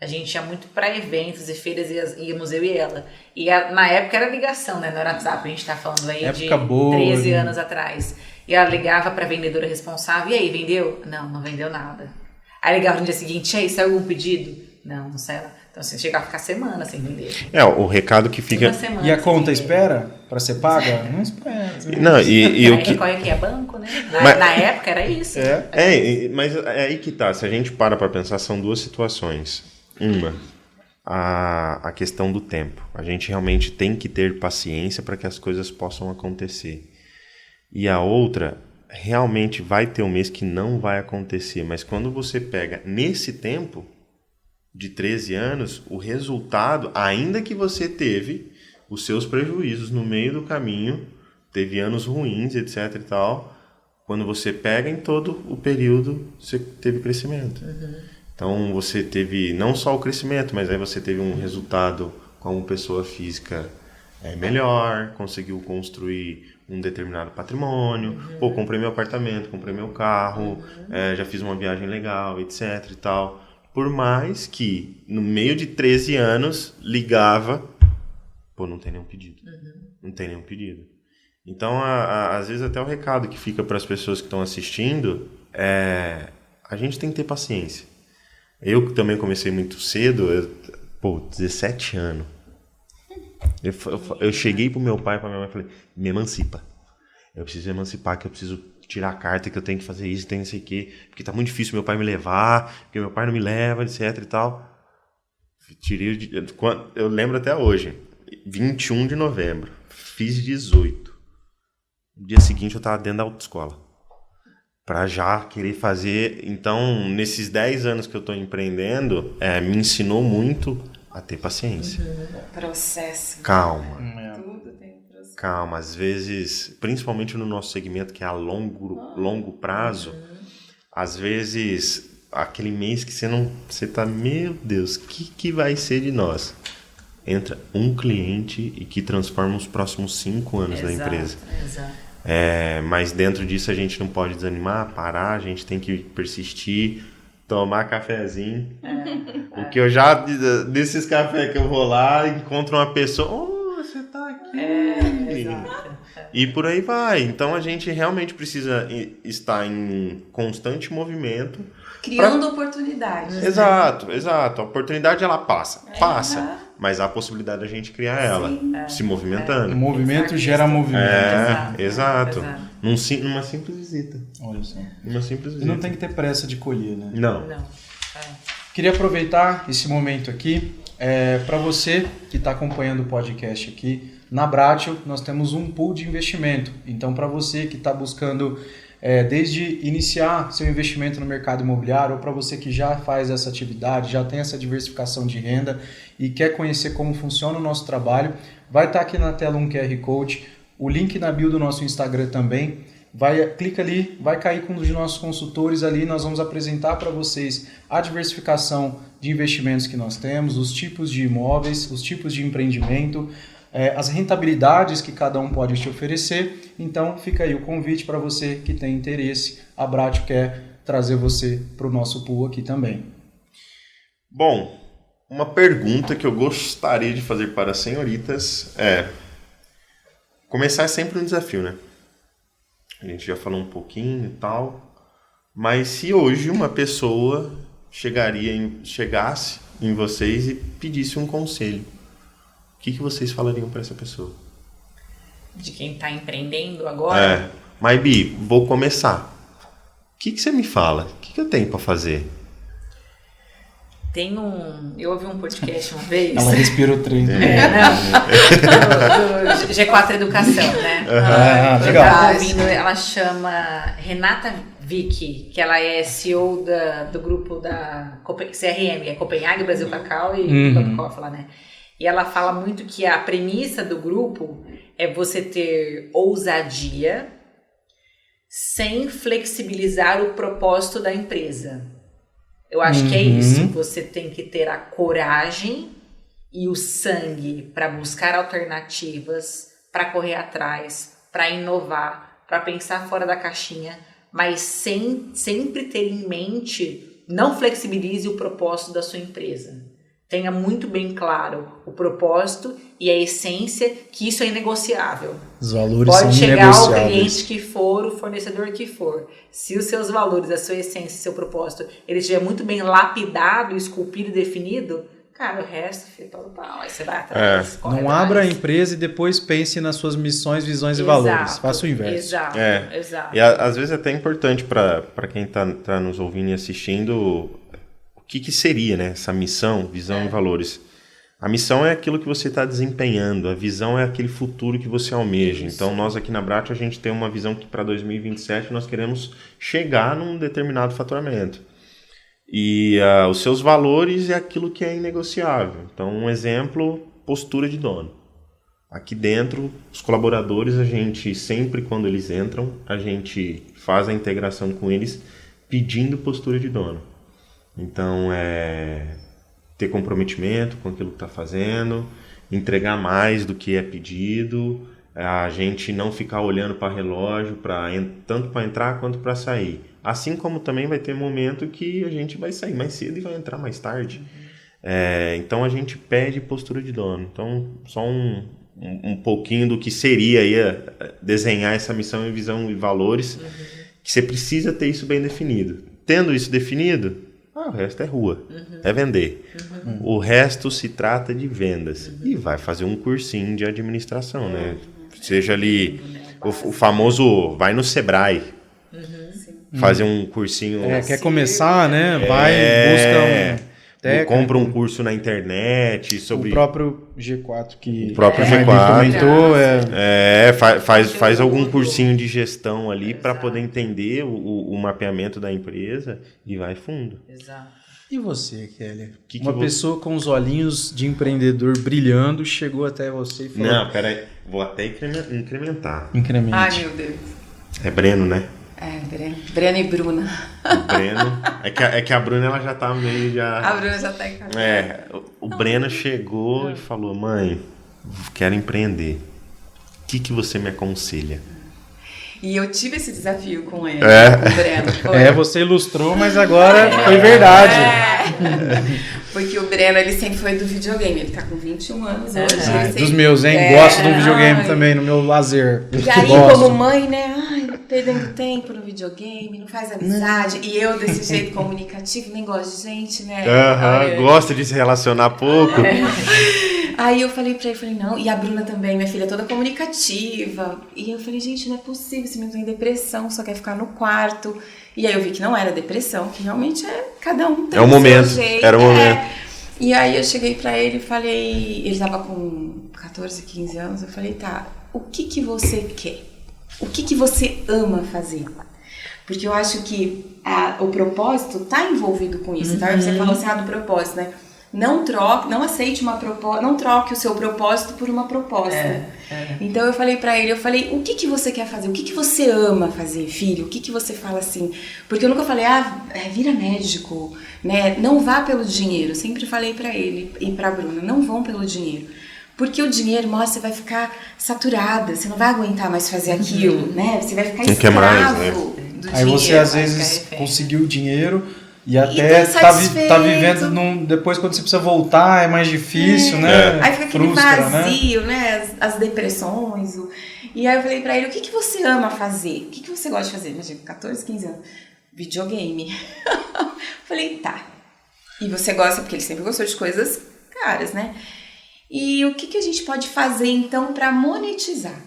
a gente ia muito para eventos e feiras, íamos eu e ela. E na época era ligação, né? No WhatsApp, a gente tá falando aí época de boa, 13 anos atrás. E ela ligava pra vendedora responsável, e aí, vendeu? Não vendeu nada. Aí ligava no dia seguinte, e aí, saiu algum pedido? Não saiu. Então, assim, chegava a ficar semana sem vender. O recado que fica... E a conta espera para ser paga? Não espera. Não, e o que... Recorre aqui é banco, né? Na época era isso. Mas é aí que tá. Se a gente para pensar, são 2 situações. Uma, a questão do tempo. A gente realmente tem que ter paciência para que as coisas possam acontecer. E a outra, realmente vai ter um mês que não vai acontecer. Mas quando você pega nesse tempo... de 13 anos, o resultado, ainda que você teve os seus prejuízos no meio do caminho, teve anos ruins, etc e tal, quando você pega em todo o período, você teve crescimento. Então, você teve não só o crescimento, mas aí você teve um resultado como pessoa física melhor, conseguiu construir um determinado patrimônio, comprei meu apartamento, comprei meu carro, já fiz uma viagem legal, etc e tal. Por mais que, no meio de 13 anos, ligava... não tem nenhum pedido. Não tem nenhum pedido. Então, às vezes, até o recado que fica para as pessoas que estão assistindo a gente tem que ter paciência. Eu também comecei muito cedo, 17 anos. Eu cheguei pro meu pai e pra minha mãe e falei, me emancipa. Eu preciso emancipar, que eu preciso... tirar a carta, que eu tenho que fazer isso, tem não sei o quê, porque tá muito difícil meu pai me levar, porque meu pai não me leva, etc e tal. Eu lembro até hoje, 21 de novembro, fiz 18. No dia seguinte eu tava dentro da autoescola, pra já querer fazer. Então, nesses 10 anos que eu tô empreendendo, me ensinou muito a ter paciência. Processo. Calma. Tudo tem processo. Calma, às vezes, principalmente no nosso segmento que é a longo prazo, às vezes aquele mês que você tá, meu Deus, o que vai ser de nós? Entra um cliente e que transforma os próximos 5 anos da empresa. Exato. Mas dentro disso a gente não pode desanimar, parar, a gente tem que persistir, tomar cafezinho. O que eu já, desses cafés que eu vou lá, encontro uma pessoa, você tá aqui. Exato. E por aí vai. Então a gente realmente precisa estar em constante movimento. Criando oportunidades. Exato. A oportunidade ela passa. Mas há a possibilidade da gente criar ela, se movimentando. O movimento gera movimento. Exato. Numa simples visita. Olha só. Uma simples E visita. não tem que ter pressa de colher, né? Não. Queria aproveitar esse momento aqui para você que está acompanhando o podcast aqui. Na Bratio, nós temos um pool de investimento. Então, para você que está buscando desde iniciar seu investimento no mercado imobiliário, ou para você que já faz essa atividade, já tem essa diversificação de renda e quer conhecer como funciona o nosso trabalho, vai estar aqui na tela um QR Code, o link na bio do nosso Instagram também. Clica ali, vai cair com um dos nossos consultores ali, nós vamos apresentar para vocês a diversificação de investimentos que nós temos, os tipos de imóveis, os tipos de empreendimento, as rentabilidades que cada um pode te oferecer. Então fica aí o convite para você que tem interesse. A Bratio quer trazer você para o nosso pool aqui também. Bom, uma pergunta que eu gostaria de fazer para as senhoritas começar é sempre um desafio, né? A gente já falou um pouquinho e tal, mas se hoje uma pessoa chegasse em vocês e pedisse um conselho, o que vocês falariam para essa pessoa? De quem está empreendendo agora? Mas Bi, vou começar. O que você me fala? O que eu tenho para fazer? Eu ouvi um podcast uma vez. Ela respira o trem. Do G4 Educação, né? Legal. Eu tava ouvindo, ela chama Renata Vicky, que ela é CEO do grupo da CRM, é Copenhague, Brasil Cacau e Coca-Cola lá, né? E ela fala muito que a premissa do grupo é você ter ousadia sem flexibilizar o propósito da empresa. Eu acho que é isso. Você tem que ter a coragem e o sangue para buscar alternativas, para correr atrás, para inovar, para pensar fora da caixinha, mas sem sempre ter em mente, não flexibilize o propósito da sua empresa. Tenha muito bem claro o propósito e a essência, que isso é inegociável. Os valores Pode são chegar ao inegociáveis. cliente que for, o fornecedor que for. Se os seus valores, a sua essência, seu propósito, ele estiver muito bem lapidado, esculpido e definido, cara, o resto, filho, todo pau. Aí você vai atrás. Não abra a empresa e depois pense nas suas missões, visões e valores. Faça o inverso. Exato. E às vezes é até importante para quem está nos ouvindo e assistindo, o que seria, né, essa missão, visão e valores. A missão é aquilo que você está desempenhando, a visão é aquele futuro que você almeja. Isso. Então, nós aqui na Bratio, a gente tem uma visão que para 2027 nós queremos chegar num determinado faturamento. E os seus valores é aquilo que é inegociável. Então, um exemplo, postura de dono. Aqui dentro, os colaboradores, a gente sempre, quando eles entram, a gente faz a integração com eles pedindo postura de dono. Então, ter comprometimento com aquilo que está fazendo, entregar mais do que é pedido, a gente não ficar olhando para relógio, tanto para entrar quanto para sair. Assim como também vai ter momento que a gente vai sair mais cedo e vai entrar mais tarde. Então a gente pede postura de dono. Então só um pouquinho do que seria aí desenhar essa missão e visão e valores, que você precisa ter isso bem definido. Tendo isso definido, o resto é rua, é vender. O resto se trata de vendas. E vai fazer um cursinho de administração, né? Seja ali o famoso, vai no Sebrae, fazer um cursinho. Quer começar, né? Vai, busca técnico. Compra um curso na internet sobre... O próprio G4 que... O próprio G4. comentou, faz algum cursinho de gestão ali para poder entender o mapeamento da empresa e vai fundo. Exato. E você, Kelly? Uma pessoa com os olhinhos de empreendedor brilhando chegou até você e falou... Não, peraí. Vou até incrementar. Incremente. Ai, meu Deus. É Breno, né? Breno e Bruna. Breno. É que a Bruna ela já tá meio já... A Bruna já tá em casa. O Breno chegou e falou, mãe, quero empreender. O que você me aconselha? E eu tive esse desafio com ele, com o Breno. Foi. Você ilustrou, mas agora foi verdade. Porque o Breno, ele sempre foi do videogame. Ele tá com 21 anos hoje. Dos meus, hein? Gosto do videogame também, no meu lazer. E aí, como mãe, né? Perdendo tempo no videogame, não faz amizade. E eu, desse jeito comunicativo, nem gosto de gente, né? Gosta de se relacionar pouco. Aí eu falei pra ele, não. E a Bruna também, minha filha, toda comunicativa. E eu falei, gente, não é possível. Esse menino tem depressão, só quer ficar no quarto. E aí eu vi que não era depressão, que realmente cada um tem o seu jeito. Era o momento. E aí eu cheguei pra ele e falei, ele tava com 14, 15 anos, eu falei, tá, o que você quer? O que você ama fazer? Porque eu acho que o propósito tá envolvido com isso. Então você falou assim, do propósito, né? Não aceite uma proposta, não troque o seu propósito por uma proposta. Então eu falei pra ele, o que você quer fazer? O que você ama fazer, filho? O que você fala assim? Porque eu nunca falei, vira médico, né? Não vá pelo dinheiro. Eu sempre falei pra ele e pra Bruna, não vão pelo dinheiro. Porque o dinheiro, você vai ficar saturada, você não vai aguentar mais fazer aquilo, né? Você vai ficar escravo do dinheiro. Aí você às vezes conseguiu o dinheiro e até tá vivendo depois quando você precisa voltar é mais difícil, né? Aí fica aquele vazio, né? As depressões. E aí eu falei pra ele, o que você ama fazer? O que você gosta de fazer? Imagina, 14, 15 anos. Videogame. Falei, tá. E você gosta, porque ele sempre gostou de coisas caras, né? E o que a gente pode fazer, então, pra monetizar?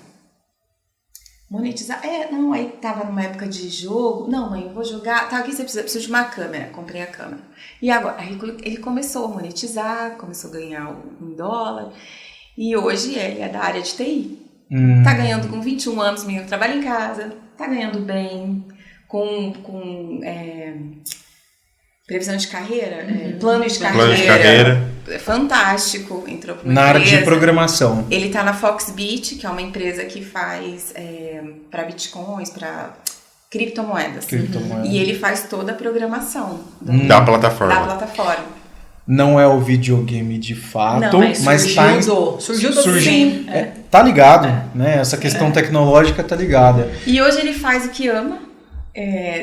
Monetizar? Aí tava numa época de jogo. Não, mãe, eu vou jogar. Tá, o que você precisa? Preciso de uma câmera. Comprei a câmera. E agora? Aí ele começou a monetizar, começou a ganhar em dólar. E hoje ele é da área de TI. Tá ganhando com 21 anos, menino trabalha em casa, tá ganhando bem, com previsão de carreira, plano de carreira. Fantástico, entrou para uma na empresa. área de programação. Ele tá na Foxbit, que é uma empresa que faz para bitcoins, para criptomoedas. E ele faz toda a programação da plataforma. Não é o videogame de fato, não, mas surgiu sim. Tá ligado, né? Essa questão tecnológica tá ligada. E hoje ele faz o que ama.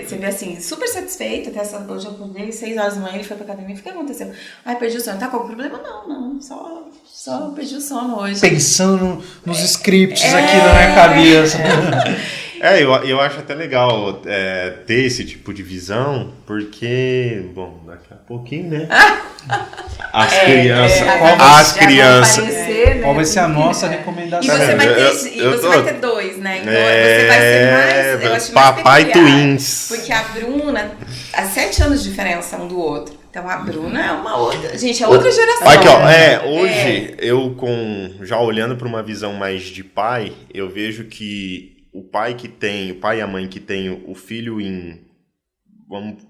Você vê assim, super satisfeito. Até hoje eu acordei 6 horas da manhã, ele foi pra academia. O que aconteceu? Perdi o sono. Tá com algum problema? Não. Só perdi o sono hoje. Pensando nos scripts aqui na minha cabeça. Eu acho até legal ter esse tipo de visão, porque, bom, daqui a pouquinho, né? As crianças. Qual vai ser a nossa recomendação? E você vai ter 2, né? Então você vai ser mais. Eu acho Papai mais peculiar, Twins. Porque a Bruna, há 7 anos de diferença um do outro. Então a Bruna é uma outra. Gente, é outra geração. Aqui, hoje, eu já olhando para uma visão mais de pai, eu vejo que o pai e a mãe que tem o filho em,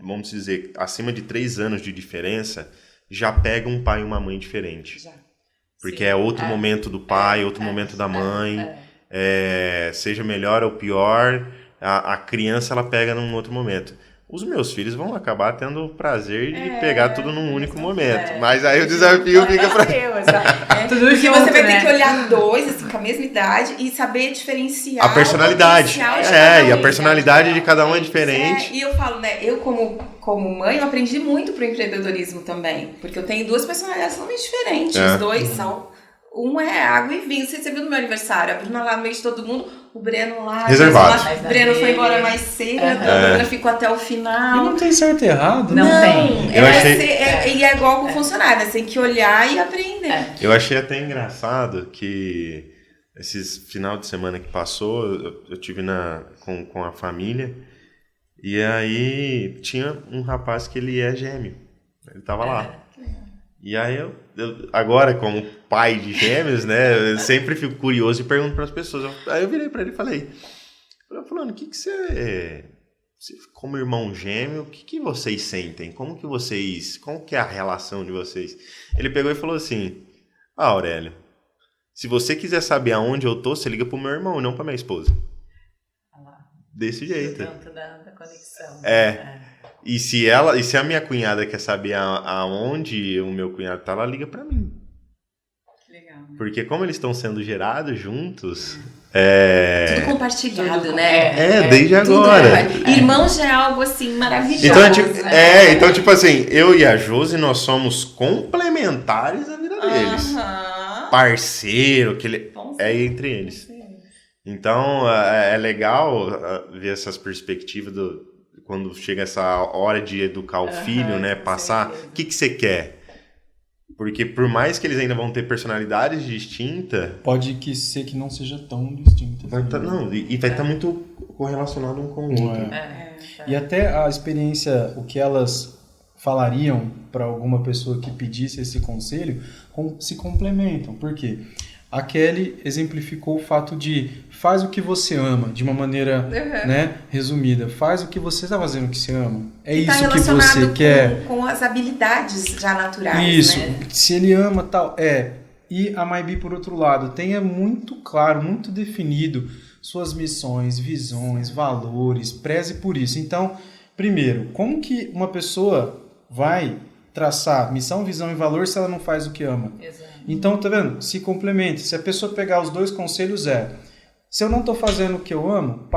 vamos dizer, acima de 3 anos de diferença, já pega um pai e uma mãe diferente. Já. Porque é outro momento do pai, outro momento da mãe, seja melhor ou pior, a criança ela pega num outro momento. Os meus filhos vão acabar tendo o prazer de pegar tudo num único momento. Mas aí o desafio fica pra... Tudo que você vai ter que olhar 2, assim, com a mesma idade e saber diferenciar a personalidade. E a personalidade de cada um é diferente. E eu falo, né, eu como mãe, eu aprendi muito pro empreendedorismo também. Porque eu tenho 2 personalidades totalmente diferentes. Os 2 são... Um é água e vinho. Você viu no meu aniversário, a Bruna lá no meio de todo mundo, o Breno lá. Reservado. O Breno foi embora mais cedo, a Bruna ficou até o final. E não tem certo e errado. Não tem. E é igual com funcionário, você tem que olhar e aprender. Eu achei até engraçado que esses final de semana que passou, eu tive com a família, e aí tinha um rapaz que ele é gêmeo. Ele tava lá. E aí eu agora, como pai de gêmeos, né, eu sempre fico curioso e pergunto para as pessoas. Aí eu virei para ele e falei, fulano, o que você como irmão gêmeo, o que vocês sentem? Qual que é a relação de vocês? Ele pegou e falou assim, Aurélio, se você quiser saber aonde eu tô, você liga pro meu irmão, não pra minha esposa. Desse jeito. Da conexão. E se a minha cunhada quer saber aonde o meu cunhado tá, ela liga pra mim. legal. Porque como eles estão sendo gerados juntos... Tudo compartilhado, né? Desde agora. Irmãos já é algo assim maravilhoso. Então, tipo assim, eu e a Josi, nós somos complementares à vida deles. Parceiro, é entre eles. Então, é legal ver essas perspectivas quando chega essa hora de educar o filho, né? Passar, o que você quer? Porque por mais que eles ainda vão ter personalidades distintas... Pode ser que não seja tão distinta. Vai estar muito correlacionado um com o outro. E até a experiência, o que elas falariam para alguma pessoa que pedisse esse conselho, se complementam. Por quê? A Kelly exemplificou o fato de faz o que você ama, de uma maneira né, resumida. Faz o que você está fazendo que você ama. É isso que você quer. Com as habilidades já naturais. Isso. Né? Se ele ama tal. E a Maybe, por outro lado, tenha muito claro, muito definido suas missões, visões, valores, preze por isso. Então, primeiro, como que uma pessoa vai traçar missão, visão e valor se ela não faz o que ama? Exato. Então, tá vendo? Se complementa. Se a pessoa pegar os dois conselhos se eu não estou fazendo o que eu amo,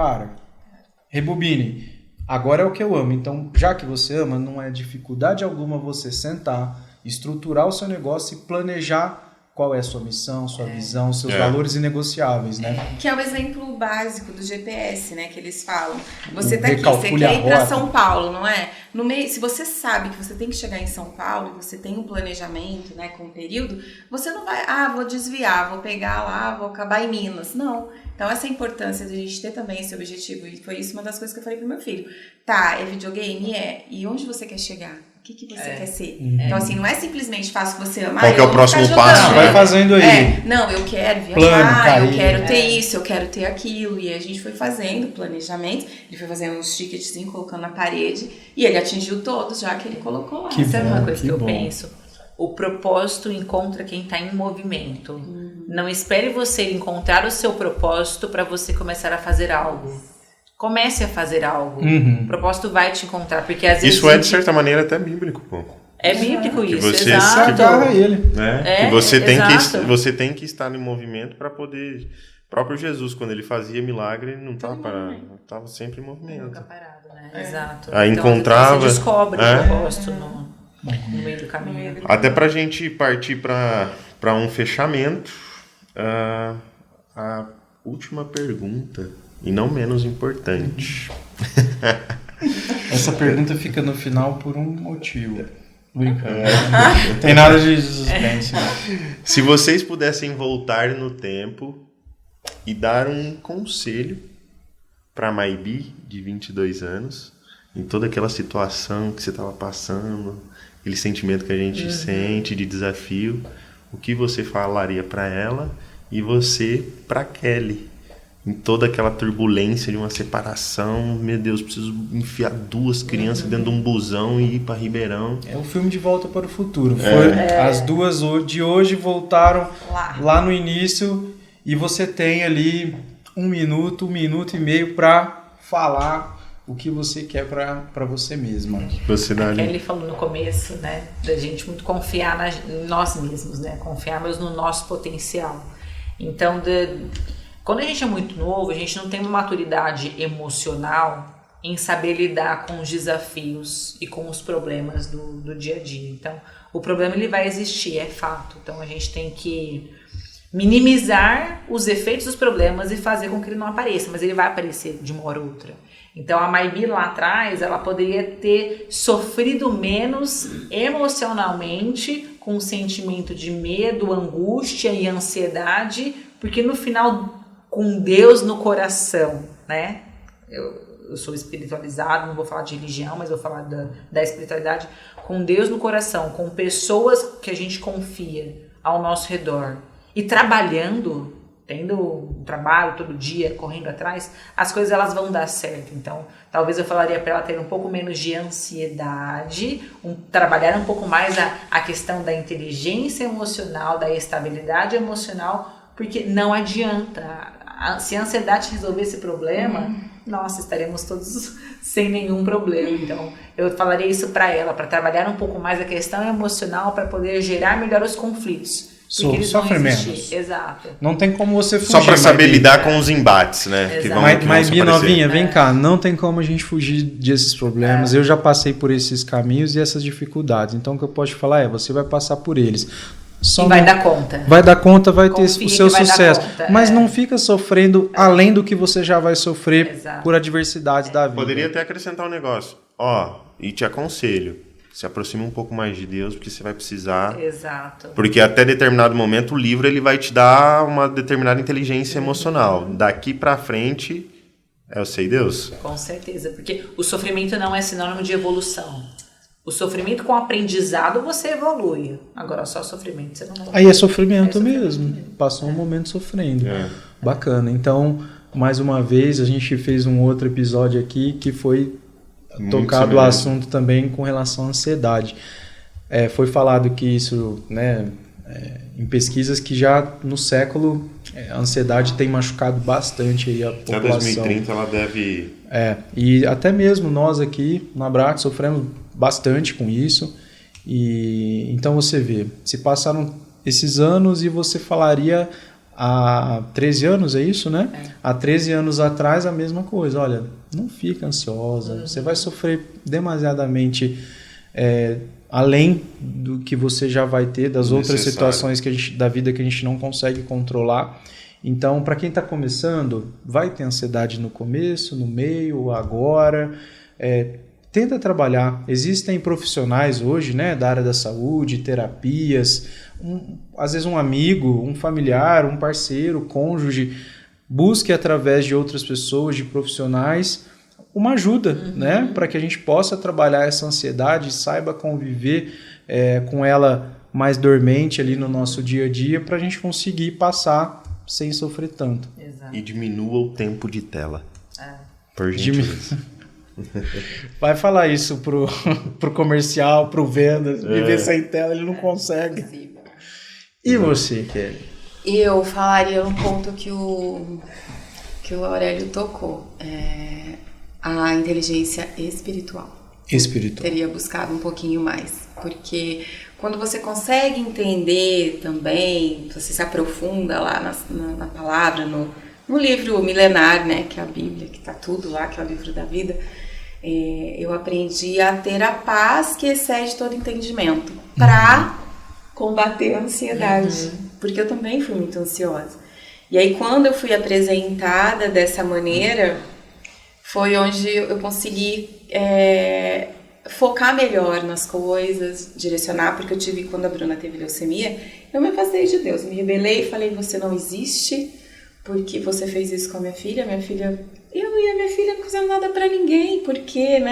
rebobine. Agora é o que eu amo. Então, já que você ama, não é dificuldade alguma você sentar, estruturar o seu negócio e planejar qual é a sua missão, sua visão, seus valores inegociáveis, né? Que é o exemplo básico do GPS, né? Que eles falam. Você tá aqui, você quer ir para São Paulo, não é? No meio, se você sabe que você tem que chegar em São Paulo, você tem um planejamento, né, com um período, você não vai, vou desviar, vou pegar lá, vou acabar em Minas. Não. Então, essa importância de a gente ter também esse objetivo, e foi isso uma das coisas que eu falei pro meu filho. É videogame? E onde você quer chegar? O que você quer ser? Então, assim, não é simplesmente faça o que você ama. Qual que é o próximo passo? Vai fazendo aí. Não, eu quero viajar, eu quero ter isso, eu quero ter aquilo. E a gente foi fazendo planejamento, ele foi fazendo uns ticketzinhos, colocando na parede, e ele atingiu todos, já que ele colocou lá. Sabe uma coisa que eu penso? O propósito encontra quem está em movimento. Não espere você encontrar o seu propósito para você começar a fazer algo. Comece a fazer algo. O propósito vai te encontrar, porque às vezes... Isso de certa maneira, até bíblico, pô. É bíblico isso, você exato. Que você tem que estar em movimento para poder... O próprio Jesus, quando ele fazia milagre, não estava parado. Estava sempre em movimento. Nunca parado, né? Exato. Aí então, encontrava... Você descobre o propósito no meio do caminho. Até para a gente partir para um fechamento, a última pergunta... E não menos importante. Essa pergunta fica no final por um motivo. Brincando. Tem nada de suspense. Se vocês pudessem voltar no tempo e dar um conselho para Maybe, de 22 anos, em toda aquela situação que você estava passando, aquele sentimento que a gente sente de desafio, o que você falaria para ela e você para Kelly? Em toda aquela turbulência de uma separação, meu Deus, preciso enfiar duas crianças dentro de um busão e ir para Ribeirão. É o filme De Volta para o Futuro. As duas de hoje voltaram lá no início e você tem ali 1 minuto, 1 minuto e meio para falar o que você quer para você mesma. Ele falou no começo, né, da gente muito confiar em nós mesmos, né, confiarmos no nosso potencial. Então, quando a gente é muito novo, a gente não tem uma maturidade emocional em saber lidar com os desafios e com os problemas do dia a dia. Então, o problema ele vai existir, é fato. Então, a gente tem que minimizar os efeitos dos problemas e fazer com que ele não apareça, mas ele vai aparecer de uma hora ou outra. Então, a Maybe lá atrás, ela poderia ter sofrido menos emocionalmente, com um sentimento de medo, angústia e ansiedade, porque no final... com Deus no coração, né? Eu sou espiritualizado, não vou falar de religião, mas vou falar da espiritualidade. Com Deus no coração, com pessoas que a gente confia ao nosso redor. E trabalhando, tendo um trabalho todo dia, correndo atrás, as coisas elas vão dar certo. Então, talvez eu falaria para ela ter um pouco menos de ansiedade, trabalhar um pouco mais a questão da inteligência emocional, da estabilidade emocional, porque não adianta. Se a ansiedade resolver esse problema, nossa, estaremos todos sem nenhum problema. Então, eu falaria isso para ela, para trabalhar um pouco mais a questão emocional, para poder gerar melhor os conflitos. Sofre menos. Exato. Não tem como você fugir. Só para saber lidar com os embates, né? Mas minha novinha, vem cá, não tem como a gente fugir desses problemas. Eu já passei por esses caminhos e essas dificuldades. Então o que eu posso te falar você vai passar por eles. E vai dar conta. Vai dar conta, vai ter o seu sucesso. Mas não fica sofrendo além do que você já vai sofrer por adversidades da vida. Poderia até acrescentar um negócio. E te aconselho. Se aproxima um pouco mais de Deus, porque você vai precisar. Exato. Porque até determinado momento o livro ele vai te dar uma determinada inteligência emocional. Daqui pra frente, eu sei Deus. Com certeza, porque o sofrimento não é sinônimo de evolução. O sofrimento com aprendizado você evolui. Agora só sofrimento você não evolui. Aí é sofrimento mesmo. Passou um momento sofrendo. Bacana. Então, mais uma vez, a gente fez um outro episódio aqui que foi tocado o assunto também com relação à ansiedade. Foi falado que isso, em pesquisas que já no século a ansiedade tem machucado bastante aí a população. Até 2030 ela deve... E até mesmo nós aqui na Brat sofremos bastante com isso. E então você vê, se passaram esses anos e você falaria há 13 anos, é isso, né? Há 13 anos atrás a mesma coisa. Olha, não fica ansiosa, você vai sofrer demasiadamente além do que você já vai ter, das outras situações da vida que a gente não consegue controlar. Então, para quem está começando, vai ter ansiedade no começo, no meio, agora. Tenta trabalhar. Existem profissionais hoje, da área da saúde, terapias, às vezes um amigo, um familiar, um parceiro, cônjuge, busque através de outras pessoas, de profissionais, uma ajuda, para que a gente possa trabalhar essa ansiedade, saiba conviver com ela mais dormente ali no nosso dia a dia, para a gente conseguir passar sem sofrer tanto. Exato. E diminua o tempo de tela. Por gentileza. Vai falar isso pro comercial, pro vendas, viver sem tela, ele não consegue. E você, Kelly? Eu falaria um ponto que o Aurélio tocou, a inteligência espiritual. Teria buscado um pouquinho mais, porque quando você consegue entender também, você se aprofunda lá na palavra, no livro milenar, que é a Bíblia, que está tudo lá, que é o livro da vida, eu aprendi a ter a paz que excede todo entendimento para combater a ansiedade, porque eu também fui muito ansiosa. E aí quando eu fui apresentada dessa maneira, foi onde eu consegui focar melhor nas coisas, direcionar, porque eu tive, quando a Bruna teve leucemia, eu me afastei de Deus, me rebelei e falei, você não existe, porque você fez isso com a minha filha, eu e a minha filha não fizemos nada pra ninguém, por quê,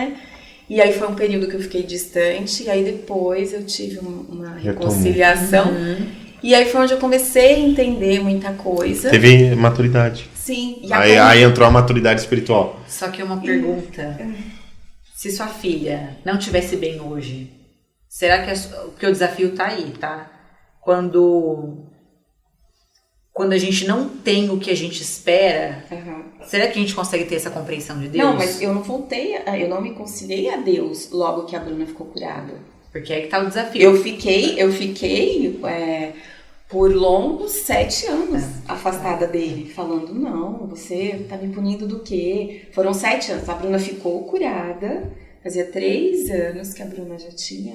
E aí foi um período que eu fiquei distante, e aí depois eu tive uma reconciliação, e aí foi onde eu comecei a entender muita coisa. Teve maturidade. Sim. E aí entrou a maturidade espiritual. Só que uma pergunta, se sua filha não tivesse bem hoje, será que o desafio tá aí, tá? Quando a gente não tem o que a gente espera, será que a gente consegue ter essa compreensão de Deus? Não, mas eu não me conciliei a Deus logo que a Bruna ficou curada. Porque aí que tá o desafio. Eu fiquei por longos 7 anos afastada dele, falando, não, você tá me punindo do quê? Foram 7 anos, a Bruna ficou curada, fazia 3 anos que a Bruna já tinha...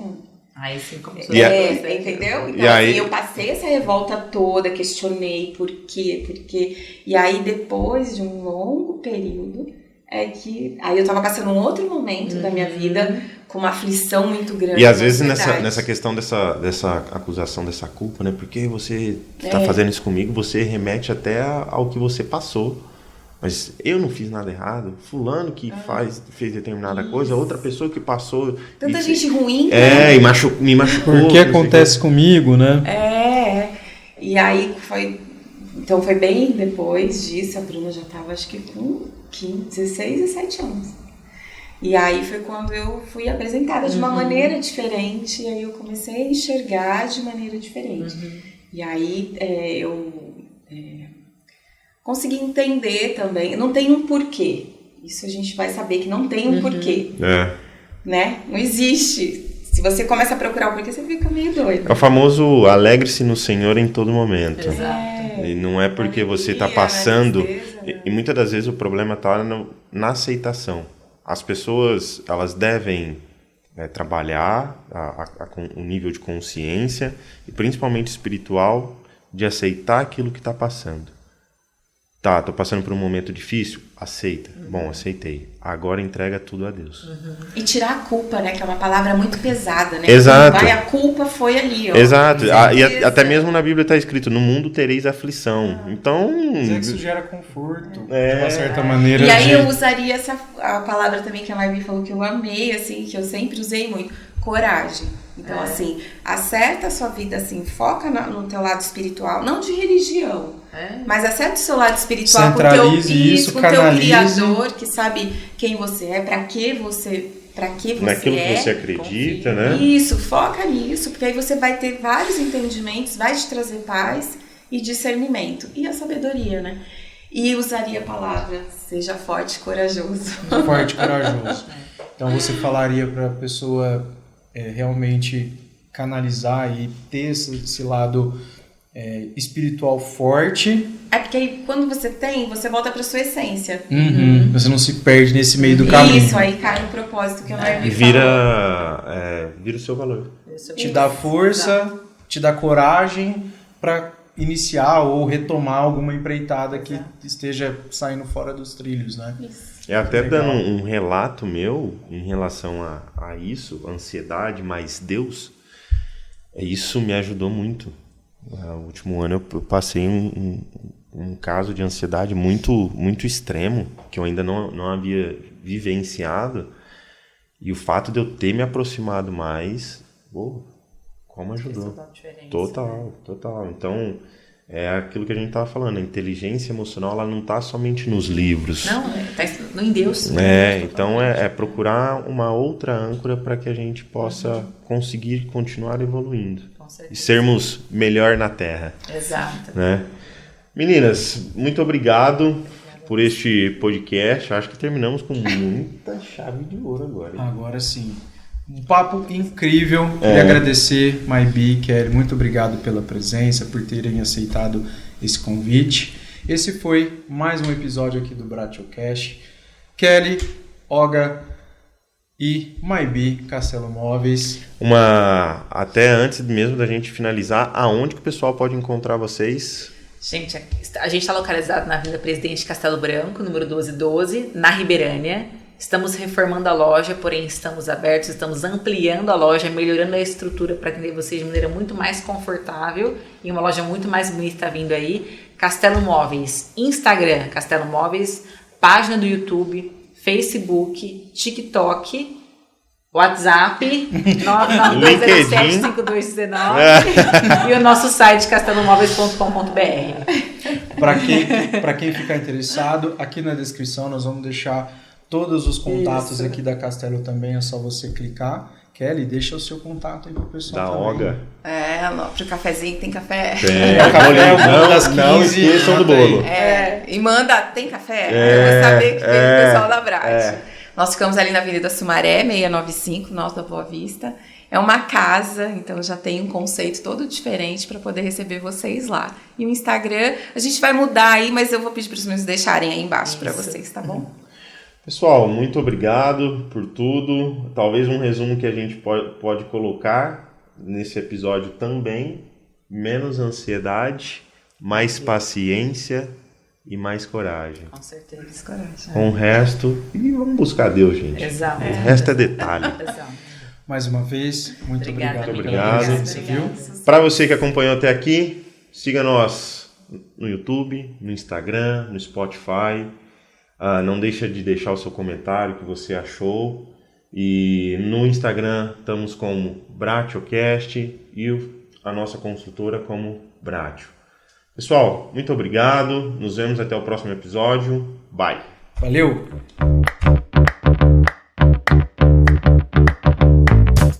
Aí sim começou. Entendeu? Então, assim, eu passei essa revolta toda, questionei por quê. E aí, depois de um longo período, aí eu tava passando um outro momento da minha vida com uma aflição muito grande. E às vezes nessa questão dessa acusação, dessa culpa, Porque você tá fazendo isso comigo, você remete até ao que você passou. Mas eu não fiz nada errado, fulano que fez determinada coisa, outra pessoa que passou... Tanta gente ruim, e me machucou. Por que acontece comigo, E aí foi... Então foi bem depois disso, a Bruna já estava acho que com 16, 17 anos. E aí foi quando eu fui apresentada de uma maneira diferente, e aí eu comecei a enxergar de maneira diferente. E aí consegui entender também, não tem um porquê. Isso a gente vai saber que não tem um porquê. Não existe. Se você começa a procurar o porquê, você fica meio doido. É o famoso alegre-se no Senhor em todo momento. Exato. E não é porque você está passando... E muitas das vezes o problema está na aceitação. As pessoas, elas devem trabalhar com o nível de consciência e principalmente espiritual de aceitar aquilo que está passando. Tá, tô passando por um momento difícil, aceita. Bom, aceitei. Agora entrega tudo a Deus. E tirar a culpa, né? Que é uma palavra muito pesada, né? Exato. Vai, a culpa foi ali, ó. Exato. E até mesmo na Bíblia está escrito, no mundo tereis aflição. Então... Isso gera conforto, de uma certa maneira. E aí eu usaria a palavra também que a Marbi falou que eu amei, assim, que eu sempre usei muito. Coragem. Então, assim, acerta a sua vida, assim, foca no teu lado espiritual, não de religião, mas acerta o seu lado espiritual com o teu isso, com o teu Criador, que sabe quem você é, para que você naquilo é. que você acredita, né? Isso, foca nisso, porque aí você vai ter vários entendimentos, vai te trazer paz e discernimento. E a sabedoria, né? E usaria a palavra, seja forte e corajoso. Forte e corajoso. Então você falaria para a pessoa realmente canalizar e ter esse lado espiritual forte. É porque aí, quando você tem, você volta para sua essência. Você não se perde nesse meio do caminho. Isso, aí cai no propósito que eu não E vira o seu valor. Te dá força, te dá coragem para iniciar ou retomar alguma empreitada que esteja saindo fora dos trilhos, né? Isso. Até legal. Dando um relato meu em relação a isso, ansiedade mais Deus, isso me ajudou muito. No último ano eu passei um caso de ansiedade muito, muito extremo, que eu ainda não havia vivenciado, e o fato de eu ter me aproximado mais, como ajudou. Total. Então... é aquilo que a gente estava falando, a inteligência emocional ela não está somente nos livros. Não, está em Deus. Então é procurar uma outra âncora para que a gente possa conseguir continuar evoluindo. E sermos melhor na Terra. Exato. Né? Meninas, muito obrigado por este podcast. Acho que terminamos com muita chave de ouro agora. Agora sim. Um papo incrível. Queria agradecer, Maybi, Kelly, muito obrigado pela presença, por terem aceitado esse convite. Esse foi mais um episódio aqui do Bratiocast. Kelly, Olga e Maybi, Castelo Móveis. Até antes mesmo da gente finalizar, aonde que o pessoal pode encontrar vocês? Gente, a gente está localizado na Avenida Presidente Castelo Branco, número 1212, na Ribeirânia. Estamos reformando a loja, porém estamos abertos, estamos ampliando a loja, melhorando a estrutura para atender vocês de maneira muito mais confortável e uma loja muito mais bonita vindo aí. Castelo Móveis, Instagram, Castelo Móveis, página do YouTube, Facebook, TikTok, WhatsApp, 992075219 e o nosso site castelomóveis.com.br. Para quem ficar interessado, aqui na descrição nós vamos deixar todos os contatos aqui da Castelo também, é só você clicar. Kelly, deixa o seu contato aí pro pessoal da também. Olga. Pro cafezinho tem café. Café, o bolo das 15. Não esqueçam do bolo. E manda, tem café? Eu vou saber que veio o pessoal da Brat. Nós ficamos ali na Avenida Sumaré, 695, Nós da Boa Vista. É uma casa, então já tem um conceito todo diferente para poder receber vocês lá. E o Instagram, a gente vai mudar aí, mas eu vou pedir para os meus deixarem aí embaixo para vocês, tá bom? Pessoal, muito obrigado por tudo. Talvez um resumo que a gente pode colocar nesse episódio também: menos ansiedade, mais paciência e mais coragem. Com certeza. Mais coragem. Com o resto, e vamos buscar Deus, gente. Exato. O resto é detalhe. Exato. Mais uma vez, muito obrigado. Muito obrigado. Viu? Para você que acompanhou até aqui, siga nós no YouTube, no Instagram, no Spotify. Não deixa de deixar o seu comentário, o que você achou. E no Instagram estamos como Bratiocast e a nossa construtora como Bratio. Pessoal, muito obrigado. Nos vemos até o próximo episódio. Bye. Valeu!